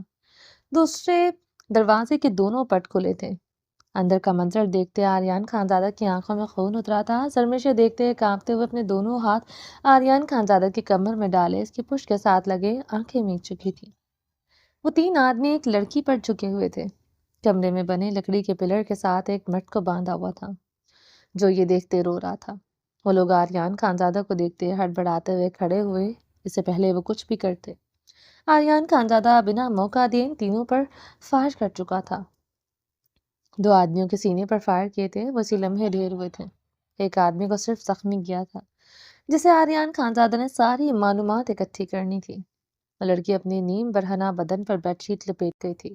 دوسرے دروازے کے دونوں پٹ کھلے تھے۔ اندر کا منظر دیکھتے آریان خانزادہ کی آنکھوں میں خون اترا تھا۔ سرمشے دیکھتے کانپتے ہوئے اپنے دونوں ہاتھ آریان خانزادہ کی کمر میں ڈالے اس کی پشت کے ساتھ لگے آنکھیں میچ چکی تھی۔ وہ 3 آدمی ایک لڑکی پر جھکے ہوئے تھے۔ کمرے میں بنے لکڑی کے پلر کے ساتھ ایک مرد کو باندھا ہوا تھا جو یہ دیکھتے رو رہا تھا۔ وہ لوگ آریان خانزادہ کو دیکھتے ہڑبڑاتے ہوئے کھڑے ہوئے، اس سے پہلے وہ کچھ بھی کرتے۔ آریان خانزادہ بنا موقع دیے ان تینوں پر فائر کر چکا تھا۔ 2 آدمیوں کے سینے پر فائر کیے تھے، وہ اسی لمحے ڈھیر ہوئے تھے۔ ایک آدمی کو صرف زخمی کیا تھا جسے آریان خانزادہ نے ساری معلومات اکٹھی کرنی تھی۔ وہ لڑکی اپنی نیم برہنہ بدن پر بیڈ شیٹ لپیٹ گئی تھی۔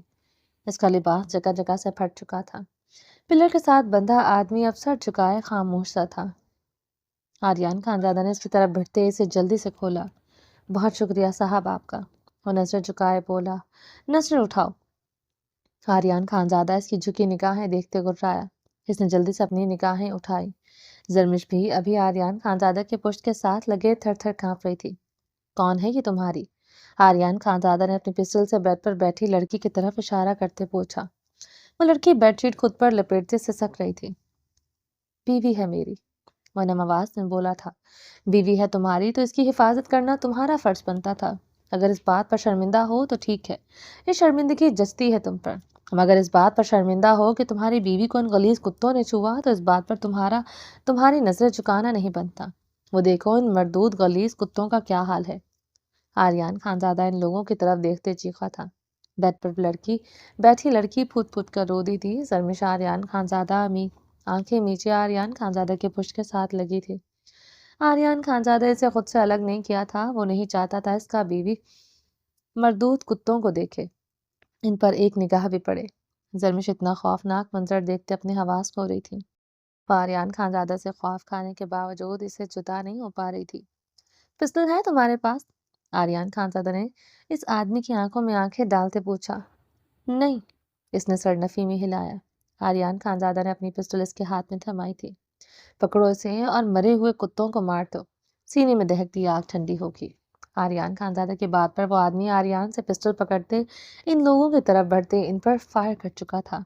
اس کا لباس جگہ جگہ سے پھٹ چکا تھا۔ پلر کے ساتھ بندھا آدمی اب سر جھکائے خاموش سا تھا۔ آریان خانزادہ نے اس کی طرف بڑھتے اسے جلدی سے کھولا۔ بہت شکریہ صاحب آپ کا، وہ نظر جھکائے بولا۔ نظر اٹھاؤ۔ آریان خانزادہ اس کی جھکی نگاہیں دیکھتے گھبرایا۔ اس نے جلدی سے اپنی نگاہیں اٹھائی۔ زرمش بھی ابھی آریان خانزادہ کے پشت کے ساتھ لگے تھر تھر کانپ رہی تھی۔ کون ہے یہ تمہاری؟ آریان خانزادہ نے اپنی پسٹل سے بیڈ پر بیٹھی لڑکی کی طرف اشارہ کرتے پوچھا۔ وہ لڑکی بیڈ شیٹ خود پر لپیٹتے سسک رہی تھی۔ بیوی ہے میری، وہ نم آواز میں بولا تھا۔ بیوی ہے تمہاری تو اس کی حفاظت کرنا تمہارا فرض بنتا تھا۔ اگر اس بات پر شرمندہ ہو تو ٹھیک ہے، یہ شرمندگی جچتی ہے تم پر، مگر اس بات پر شرمندہ ہو کہ تمہاری بیوی کو ان غلیظ کتوں نے چھوا تو اس بات پر تمہاری نظر جھکانا نہیں بنتا۔ وہ دیکھو ان مردود غلیظ کتوں کا کیا حال ہے۔ آریان خانزادہ ان لوگوں کی طرف دیکھتے چیخا تھا۔ بیڈ پر بیٹھی لڑکی پھوٹ پھوٹ کر رو دی تھی۔ زرمش آریان خانزادہ آنکھیں میچے آریان خانزادہ کے پشت کے ساتھ لگی تھی۔ آریان خانزادہ اسے خود سے الگ نہیں کیا تھا، وہ نہیں چاہتا تھا اس کا بیوی مردود کتوں کو دیکھے، ان پر ایک نگاہ بھی پڑے۔ زرمش اتنا خوفناک منظر دیکھتے اپنے حواس کھو رہی تھی۔ وہ آریان خانزادہ سے خوف کھانے کے باوجود اسے جدا نہیں ہو پا رہی تھی۔ پستل ہے تمہارے پاس؟ آریان خانزادہ نے اس آدمی کی آنکھوں میں آنکھیں ڈالتے پوچھا۔ نہیں، اس نے سر نفی میں ہلایا۔ آریان خانزادہ نے اپنی پستل اس کے ہاتھ میں تھمائی تھی۔ پکڑو اسے اور مرے ہوئے کتوں کو مار دو، سینے میں دہکتی آگ ٹھنڈی ہوگی۔ آریان خانزادہ کی بات پر وہ آدمی آریان سے پستل پکڑتے ان لوگوں کی طرف بڑھتے ان پر فائر کر چکا تھا۔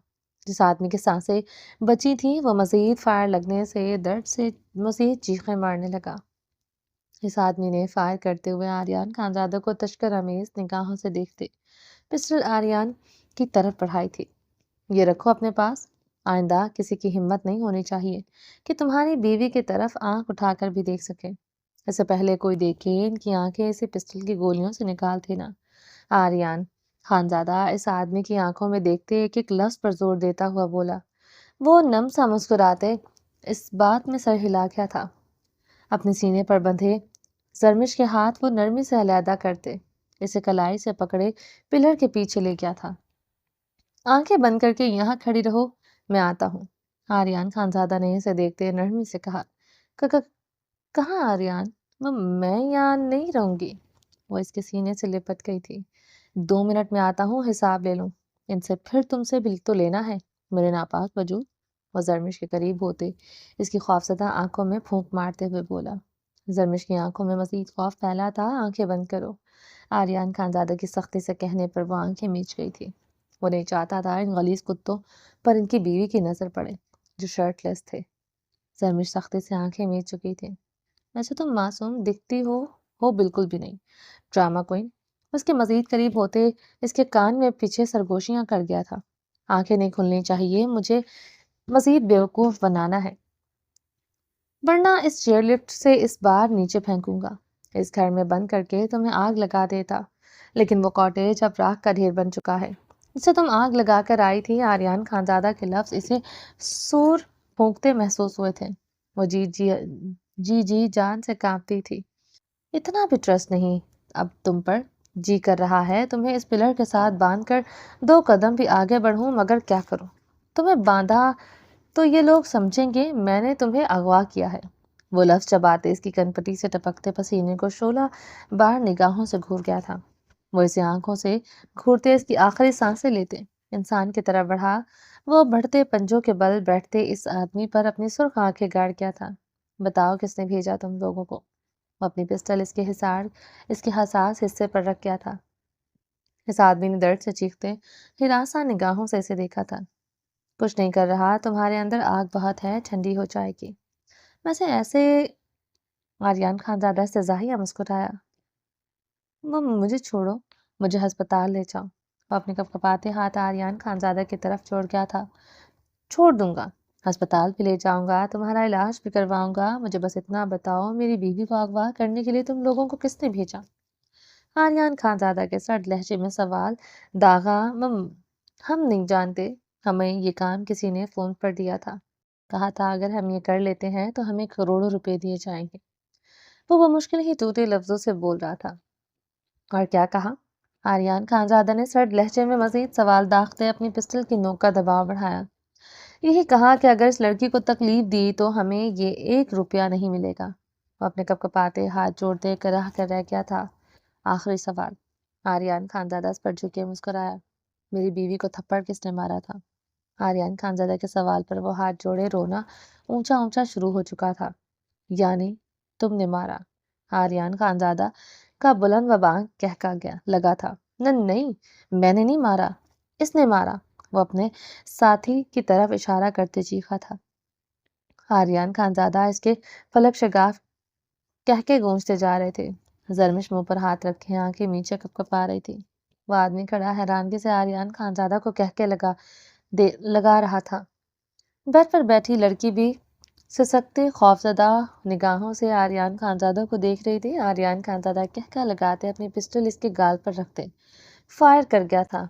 جس آدمی کی سانسیں بچی تھیں وہ مزید فائر لگنے سے درد سے مزید چیخیں مارنے لگا۔ اس آدمی نے فائر کرتے ہوئے آریان خانزادہ کو تشکر آمیز نگاہوں سے دیکھتے پسٹل آریان کی طرف بڑھائی تھی۔ یہ رکھو اپنے پاس، آئندہ کسی کی ہمت نہیں ہونی چاہیے کہ تمہاری بیوی کی طرف آنکھ اٹھا کر بھی دیکھ سکے۔ اس سے پہلے کوئی دیکھے ان کی آنکھیں اسے پسٹل کی گولیوں سے نکالتی نہ۔ آریان خانزادہ اس آدمی کی آنکھوں میں دیکھتے ایک ایک لفظ پر زور دیتا ہوا بولا۔ وہ نم سا مسکراتے اس بات میں سر ہلا گیا تھا۔ اپنے سینے پر بندھے زرمش کے ہاتھ وہ نرمی سے علیحدہ کرتے اسے کلائی سے پکڑے پلر کے پیچھے لے گیا تھا۔ آنکھیں بند کر کے یہاں کھڑی رہو، میں آتا ہوں، آریان خانزادہ نے اسے دیکھتے نرمی سے کہا۔ کہاں آریان؟ میں یہاں نہیں رہوں گی، وہ اس کے سینے سے لپٹ گئی تھی۔ 2 منٹ میں آتا ہوں، حساب لے لوں، ان سے پھر تم سے بھی تو لینا ہے میرے ناپاک وجود، وہ زرمش کے قریب ہوتے اس کی خوفزدہ آنکھوں میں پھونک مارتے ہوئے بولا۔ زرمش کی آنکھوں میں مزید خوف پھیلا تھا۔ آنکھیں بند کرو، آریان خانزادہ کی سختی سے کہنے پر وہ آنکھیں میچ گئی تھی۔ وہ نہیں چاہتا تھا ان غلیظ کتوں پر ان کی بیوی کی نظر پڑے جو شرٹ لیس تھے۔ زرمش سختی سے آنکھیں میچ چکی تھی۔ ویسے تم معصوم دکھتی ہو بالکل بھی نہیں، ڈرامہ کوئن، اس کے مزید قریب ہوتے اس کے کان میں پیچھے سرگوشیاں کر گیا تھا۔ آنکھیں نہیں کھلنی چاہیے، مجھے مزید بیوقوف بنانا ہے، ورنہ اس چیئر لفٹ سے اس بار نیچے پھینکوں گا، اس گھر میں بند کر کے تمہیں آگ لگا دیتا، لیکن وہ کاٹیج اب راکھ کا ڈھیر بن چکا ہے جسے تم آگ لگا کر آئی تھی۔ آریان خانزادہ کے لفظ اسے سور پھونکتے محسوس ہوئے تھے۔ وہ جی جان سے کانپتی تھی۔ اتنا بھی ٹرسٹ نہیں اب تم پر، جی کر رہا ہے تمہیں اس پلر کے ساتھ باندھ کر 2 قدم بھی آگے بڑھوں، مگر کیا کروں، تمہیں باندھا تو یہ لوگ سمجھیں گے میں نے تمہیں اغوا کیا ہے۔ وہ لفظ جب آتے اس کی کنپٹی سے ٹپکتے پسینے کو 16 بار نگاہوں سے گھور گیا تھا۔ وہ اسے آنکھوں سے گھورتے اس کی آخری سانسیں لیتے انسان کی طرف بڑھا۔ وہ بڑھتے پنجوں کے بل بیٹھتے اس آدمی پر اپنی سرخ آنکھیں گاڑ کیا تھا۔ بتاؤ کس نے بھیجا تم لوگوں کو؟ وہ اپنی پسٹل اس کے حساس حصے پر رکھ گیا تھا۔ اس آدمی نے درد سے چیختے ہراساں نگاہوں سے اسے دیکھا تھا۔ کچھ نہیں کر رہا، تمہارے اندر آگ بہت ہے، ٹھنڈی ہو جائے گی۔ ویسے ایسے آریان خانزادہ استزاہیہ مسکرایا۔ مجھے چھوڑو، مجھے ہسپتال لے جاؤ۔ وہ اپنے کپکپاتے ہاتھ آریان خانزادہ کی طرف چھوڑ گیا تھا۔ چھوڑ دوں گا، ہسپتال بھی لے جاؤں گا، تمہارا علاج بھی کرواؤں گا، مجھے بس اتنا بتاؤ میری بیوی کو اغوا کرنے کے لیے تم لوگوں کو کس نے بھیجا؟ آریان خانزادہ کے سرد لہجے میں سوال داغا۔ ہم نہیں جانتے، ہمیں یہ کام کسی نے فون پر دیا تھا، کہا تھا اگر ہم یہ کر لیتے ہیں تو ہمیں کروڑوں روپے دیے جائیں گے۔ وہ بمشکل ہی ٹوٹے لفظوں سے بول رہا تھا۔ اور کیا کہا؟ آریان خانزادہ نے سرد لہجے میں مزید سوال داغتے اپنی پسٹل کی نوک کا دباؤ بڑھایا۔ یہی کہا کہ اگر اس لڑکی کو تکلیف دی تو ہمیں یہ 1 روپیہ نہیں ملے گا۔ وہ اپنے کپکپاتے ہاتھ جوڑتے کراہ کر رہ گیا تھا۔ آخری سوال۔ آریان خانزادہ اس پر جھکے مسکرایا۔ میری بیوی کو تھپڑ کس نے مارا تھا؟ آریان خانزادہ کے سوال پر وہ ہاتھ جوڑے رونا اونچا اونچا شروع ہو چکا تھا۔ یعنی تم نے مارا؟ آریان خانزادہ کا بلند و بانگ کہکا گیا لگا تھا۔ نہیں، میں نے نہیں مارا، اس نے مارا۔ وہ اپنے ساتھی کی طرف اشارہ کرتے چیخا تھا۔ آریان خانزادہ اس کے فلک شگاف کہکے گونجتے جا رہے تھے۔ زرمش منہ پر ہاتھ رکھے آنکھیں نیچے کپکپا رہی تھی۔ وہ آدمی کھڑا حیرانگی سے آریان خانزادہ کو کہکے لگا رہا تھا۔ بیڈ پر بیٹھی لڑکی بھی سسکتے خوفزدہ نگاہوں سے آریان خانزادہ کو دیکھ رہی تھی۔ آریان خانزادہ کہکا لگاتے اپنی پسٹل اس کے گال پر رکھتے فائر کر گیا تھا۔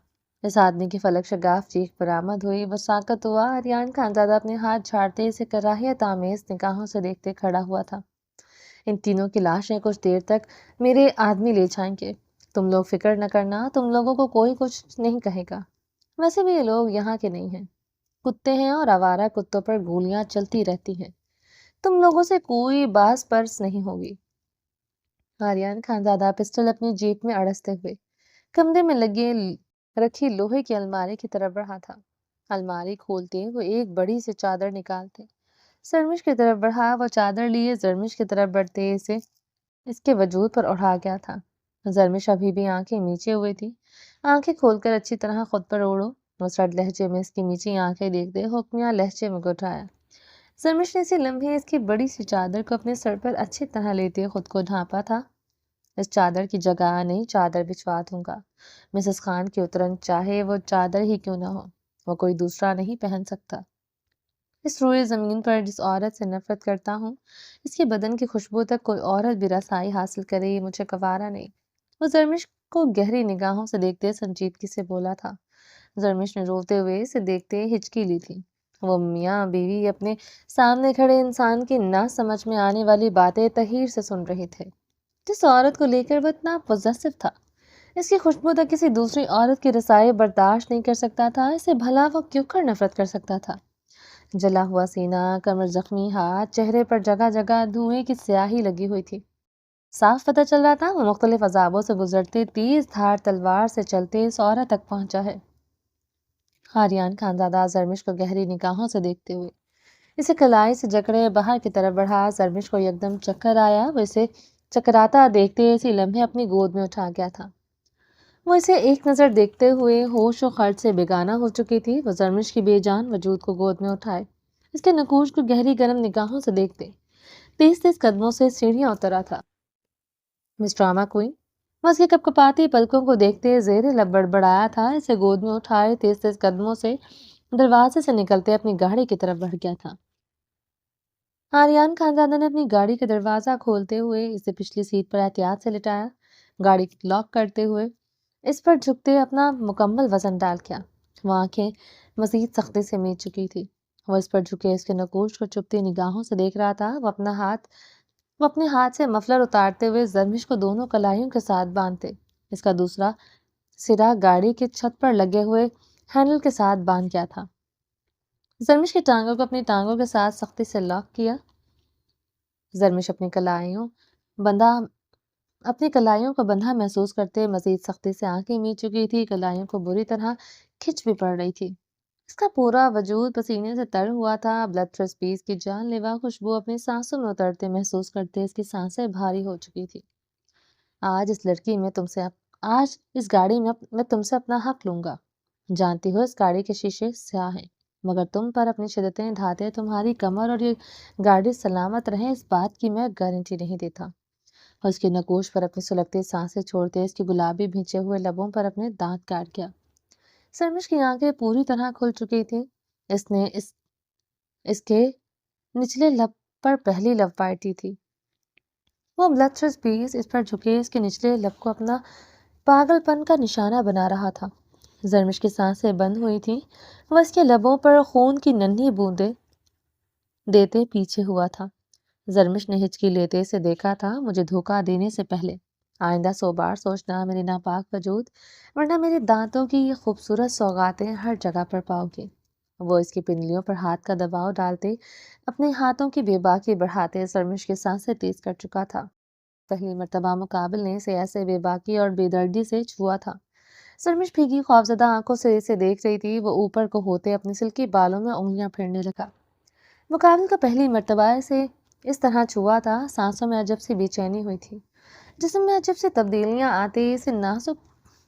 اس آدمی کی فلک شگاف چیخ برآمد ہوئی۔ وہ ساکت ہوا۔ آریان خانزادہ اپنے ہاتھ جھاڑتے اسے کراہیت آمیز نگاہوں سے دیکھتے کھڑا ہوا تھا۔ ان تینوں کی لاشیں کچھ دیر تک میرے آدمی لے جائیں گے، تم لوگ فکر نہ کرنا، تم لوگوں کو کوئی کچھ نہیں کہے گا۔ ویسے بھی یہ لوگ یہاں کے نہیں ہیں، کتے ہیں اور آوارہ کتوں پر گولیاں چلتی رہتی ہیں، تم لوگوں سے کوئی باس پرس نہیں ہوگی۔ آریان خانزادہ پسٹل اپنی جیب میں اڑستے ہوئے کمرے میں رکھی لوہے کی الماری کی طرف بڑھا تھا۔ الماری کھولتے وہ ایک بڑی سی چادر نکالتے زرمش کی طرف بڑھا۔ وہ چادر لیے زرمش کی طرف بڑھتے اسے اس کے وجود پر اڑا گیا تھا۔ زرمش ابھی بھی آنکھیں نیچے ہوئی تھی۔ آنکھیں کھول کر اچھی طرح خود پر اوڑو۔ وہ سرد لہجے میں اس کی نیچی آنکھیں دیکھتے حکمیہ لہجے میں گٹایا۔ زرمش نے اسی لمحے اس کی بڑی سی چادر کو اپنے سر پر اچھی طرح لیتے خود کو ڈھانپا تھا۔ اس چادر کی جگہ نئی چادر بچھوا دوں گا۔ مسز خان کی اترن چاہے وہ چادر ہی کیوں نہ ہو، وہ کوئی دوسرا نہیں پہن سکتا۔ اس روئے زمین پر جس عورت سے نفرت کرتا ہوں، اس کے بدن کی خوشبو تک کوئی عورت بھی رسائی حاصل کرے، یہ مجھے گوارا نہیں۔ وہ زرمش کو گہری نگاہوں سے دیکھتے سنجیدگی سے بولا تھا۔ زرمش نے روتے ہوئے اسے دیکھتے ہچکی لی تھی۔ وہ میاں بیوی اپنے سامنے کھڑے انسان کی نہ سمجھ میں آنے والی باتیں تحیر سے سن رہے تھے۔ جس عورت کو لے کر وہ اتنا پوزیسو تھا، اس کی خوشبو تک کسی دوسری عورت کی رسائی برداشت نہیں کر سکتا تھا، اسے بھلا وہ کیوں کر نفرت کر سکتا تھا؟ جلا ہوا سینہ، کمر زخمی ہاتھ، چہرے پر جگہ جگہ دھوئیں کی سیاہی لگی ہوئی تھی۔ صاف پتہ چل رہا تھا وہ مختلف عذابوں سے گزرتے تیز دھار تلوار سے چلتے اس عورت تک پہنچا ہے۔ آریان خانزادہ زرمش کو گہری نگاہوں سے دیکھتے ہوئے اسے کلائی سے جکڑے باہر کی طرف بڑھا۔ زرمش کو یکدم چکر آیا۔ وہ اسے چکراتا دیکھتے اسی لمحے اپنی گود میں اٹھا گیا تھا۔ وہ اسے ایک نظر دیکھتے ہوئے ہوش و خرچ سے بیگانہ ہو چکی تھی۔ وہ زرمش کی بے جان وجود کو گود میں اٹھائے اس کے نقوش کو گہری گرم نگاہوں سے دیکھتے تیز تیز قدموں سے سیڑھیاں اترا تھا۔ مس ڈرامہ کوئن، وہ اس کی کپکپاتی پلکوں کو دیکھتے زیر لب بڑبڑایا تھا، اسے گود میں اٹھائے تیز تیز قدموں سے دروازے سے نکلتے اپنی گاڑی کی طرف بڑھ گیا تھا۔ آریان خانزادہ نے اپنی گاڑی کا دروازہ کھولتے ہوئے اسے پچھلی سیٹ پر احتیاط سے لٹایا۔ گاڑی لاک کرتے ہوئے اس پر جھکتے اپنا مکمل وزن ڈال کیا۔ وہ آنکھیں مزید سختی سے میچ چکی تھی۔ وہ اس پر جھکے اس کے نقوش کو چپتی نگاہوں سے دیکھ رہا تھا۔ وہ اپنے ہاتھ سے مفلر اتارتے ہوئے زرمش کو دونوں کلائیوں کے ساتھ باندھتے اس کا دوسرا سرا گاڑی کے چھت پر لگے ہوئے ہینڈل کے ساتھ باندھ گیا تھا۔ زرمش کی ٹانگوں کو اپنی ٹانگوں کے ساتھ سختی سے لاک کیا۔ زرمش اپنی کلائیوں کو بندھا محسوس کرتے مزید سختی سے آنکھیں میچ چکی تھی۔ کلائیوں کو بری طرح کھچ بھی پڑ رہی تھی۔ اس کا پورا وجود پسینے سے تر ہوا تھا، بلڈ تھرسپیز کی جان لیوا خوشبو اپنی سانسوں میں اترتے محسوس کرتے اس کی سانسیں بھاری ہو چکی تھی۔ آج اس لڑکی میں تم سے آج اس گاڑی میں تم سے اپنا حق لوں گا۔ جانتی ہو اس گاڑی کے شیشے سیاہ ہیں، مگر تم پر اپنی شدتیں ڈھاتے تمہاری کمر اور یہ گاڑی سلامت رہے اس بات کی میں گارنٹی نہیں دیتا۔ اور اس کی نکوش پر اپنی سلگتی سانسیں چھوڑتے اس کی گلابی بھینچے ہوئے لبوں پر اپنے دانت کاٹ گیا۔ سرمش کی آنکھیں پوری طرح کھل چکی تھی۔ اس نے اس کے نچلے لب پر پہلی لو بائٹ دی تھی۔ وہ بلترس پیس اس پر جھکے اس کے نچلے لب کو اپنا پاگل پن کا نشانہ بنا رہا تھا۔ زرمش کی سانسیں بند ہوئی تھی، وہ اس کے لبوں پر خون کی ننھی بوندیں دیتے پیچھے ہوا تھا۔ زرمش نے ہچکی لیتے سے دیکھا تھا، مجھے دھوکہ دینے سے پہلے آئندہ 100 بار سوچنا میرے ناپاک وجود، ورنہ میرے دانتوں کی یہ خوبصورت سوغاتیں ہر جگہ پر پاؤ گے۔ وہ اس کی پنڈلیوں پر ہاتھ کا دباؤ ڈالتے اپنے ہاتھوں کی بے باکی بڑھاتے زرمش کی سانسیں تیز کر چکا تھا۔ پہلی مرتبہ مقابل نے اسے ایسے بے باکی اور بے دردی سے چھوا تھا۔ زرمش بھیگی خوفزدہ آنکھوں سے اسے دیکھ رہی تھی، وہ اوپر کو ہوتے اپنی سلکی بالوں میں انگلیاں پھیرنے لگا۔ مقابل کا پہلی مرتبہ اسے اس طرح چھوا تھا، سانسوں میں عجب سی بے چینی ہوئی تھی، جسم میں عجب سی تبدیلیاں آتی اسے نازک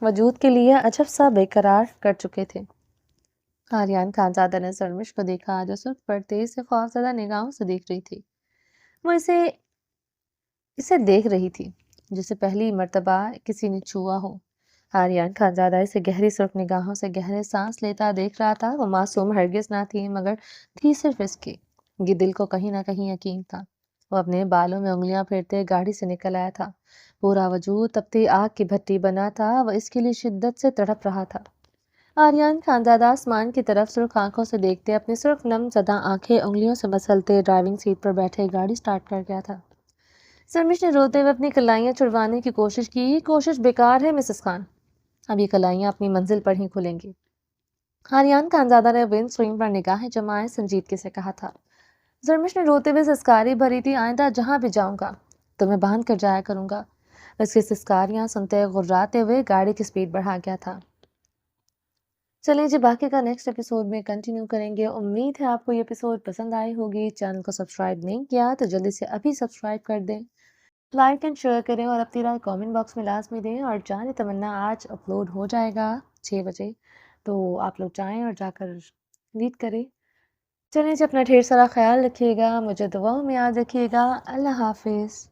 وجود کے لیے عجب سا بے قرار کر چکے تھے۔ آریان خانزادہ نے زرمش کو دیکھا جو سرخ پڑتے اسے خوفزدہ نگاہوں سے دیکھ رہی تھی۔ وہ اسے دیکھ رہی تھی جسے پہلی مرتبہ کسی نے چھوا ہو۔ آریان خانزادہ اسے گہری سرخ نگاہوں سے گہرے سانس لیتا دیکھ رہا تھا۔ وہ معصوم ہرگز نہ تھی، مگر تھی صرف اس کی۔ یہ دل کو کہیں نہ کہیں یقین تھا۔ وہ اپنے بالوں میں انگلیاں پھیرتے گاڑی سے نکل آیا تھا۔ پورا وجود تپتی آگ کی بھٹی بنا تھا، وہ اس کے لیے شدت سے تڑپ رہا تھا۔ آریان خانزادہ آسمان کی طرف سرخ آنکھوں سے دیکھتے اپنی سرخ نم زدہ آنکھیں انگلیوں سے مسلتے ڈرائیونگ سیٹ پر بیٹھے گاڑی سٹارٹ کر گیا تھا۔ زرمش نے روتے ہوئے اپنی کلائیاں چھڑوانے کی کوشش کی۔ کوشش بیکار ہے مسز خان، اب یہ کلائیاں اپنی منزل پر ہی کھلیں گی۔ آریان خانزادہ نے ونڈ سکرین پر نگاہیں جمائے سنجیدگی سے کہا تھا۔ زرمش نے روتے ہوئے سسکاری بھری تھی، آئندہ جہاں بھی جاؤں گا تمہیں باندھ کر جایا کروں گا۔ اس کی سسکاریاں سنتے غراتے ہوئے گاڑی کی سپیڈ بڑھا گیا تھا۔ چلیں جی، باقی کا نیکسٹ ایپیسوڈ میں کنٹینیو کریں گے۔ امید ہے آپ کو یہ ایپیسوڈ پسند آئی ہوگی۔ چینل کو سبسکرائب نہیں کیا تو جلدی سے ابھی سبسکرائب کر دیں، لائک اینڈ شیئر کریں اور اپنی رائے کامنٹ باکس میں لازمی دیں۔ اور جانے تمنا آج اپلوڈ ہو جائے گا 6 بجے، تو آپ لوگ جائیں اور جا کر ریڈ کریں۔ چلیں جی، اپنا ڈھیر سارا خیال رکھیے گا، مجھے دعاؤں میں یاد رکھیے گا۔ اللہ حافظ۔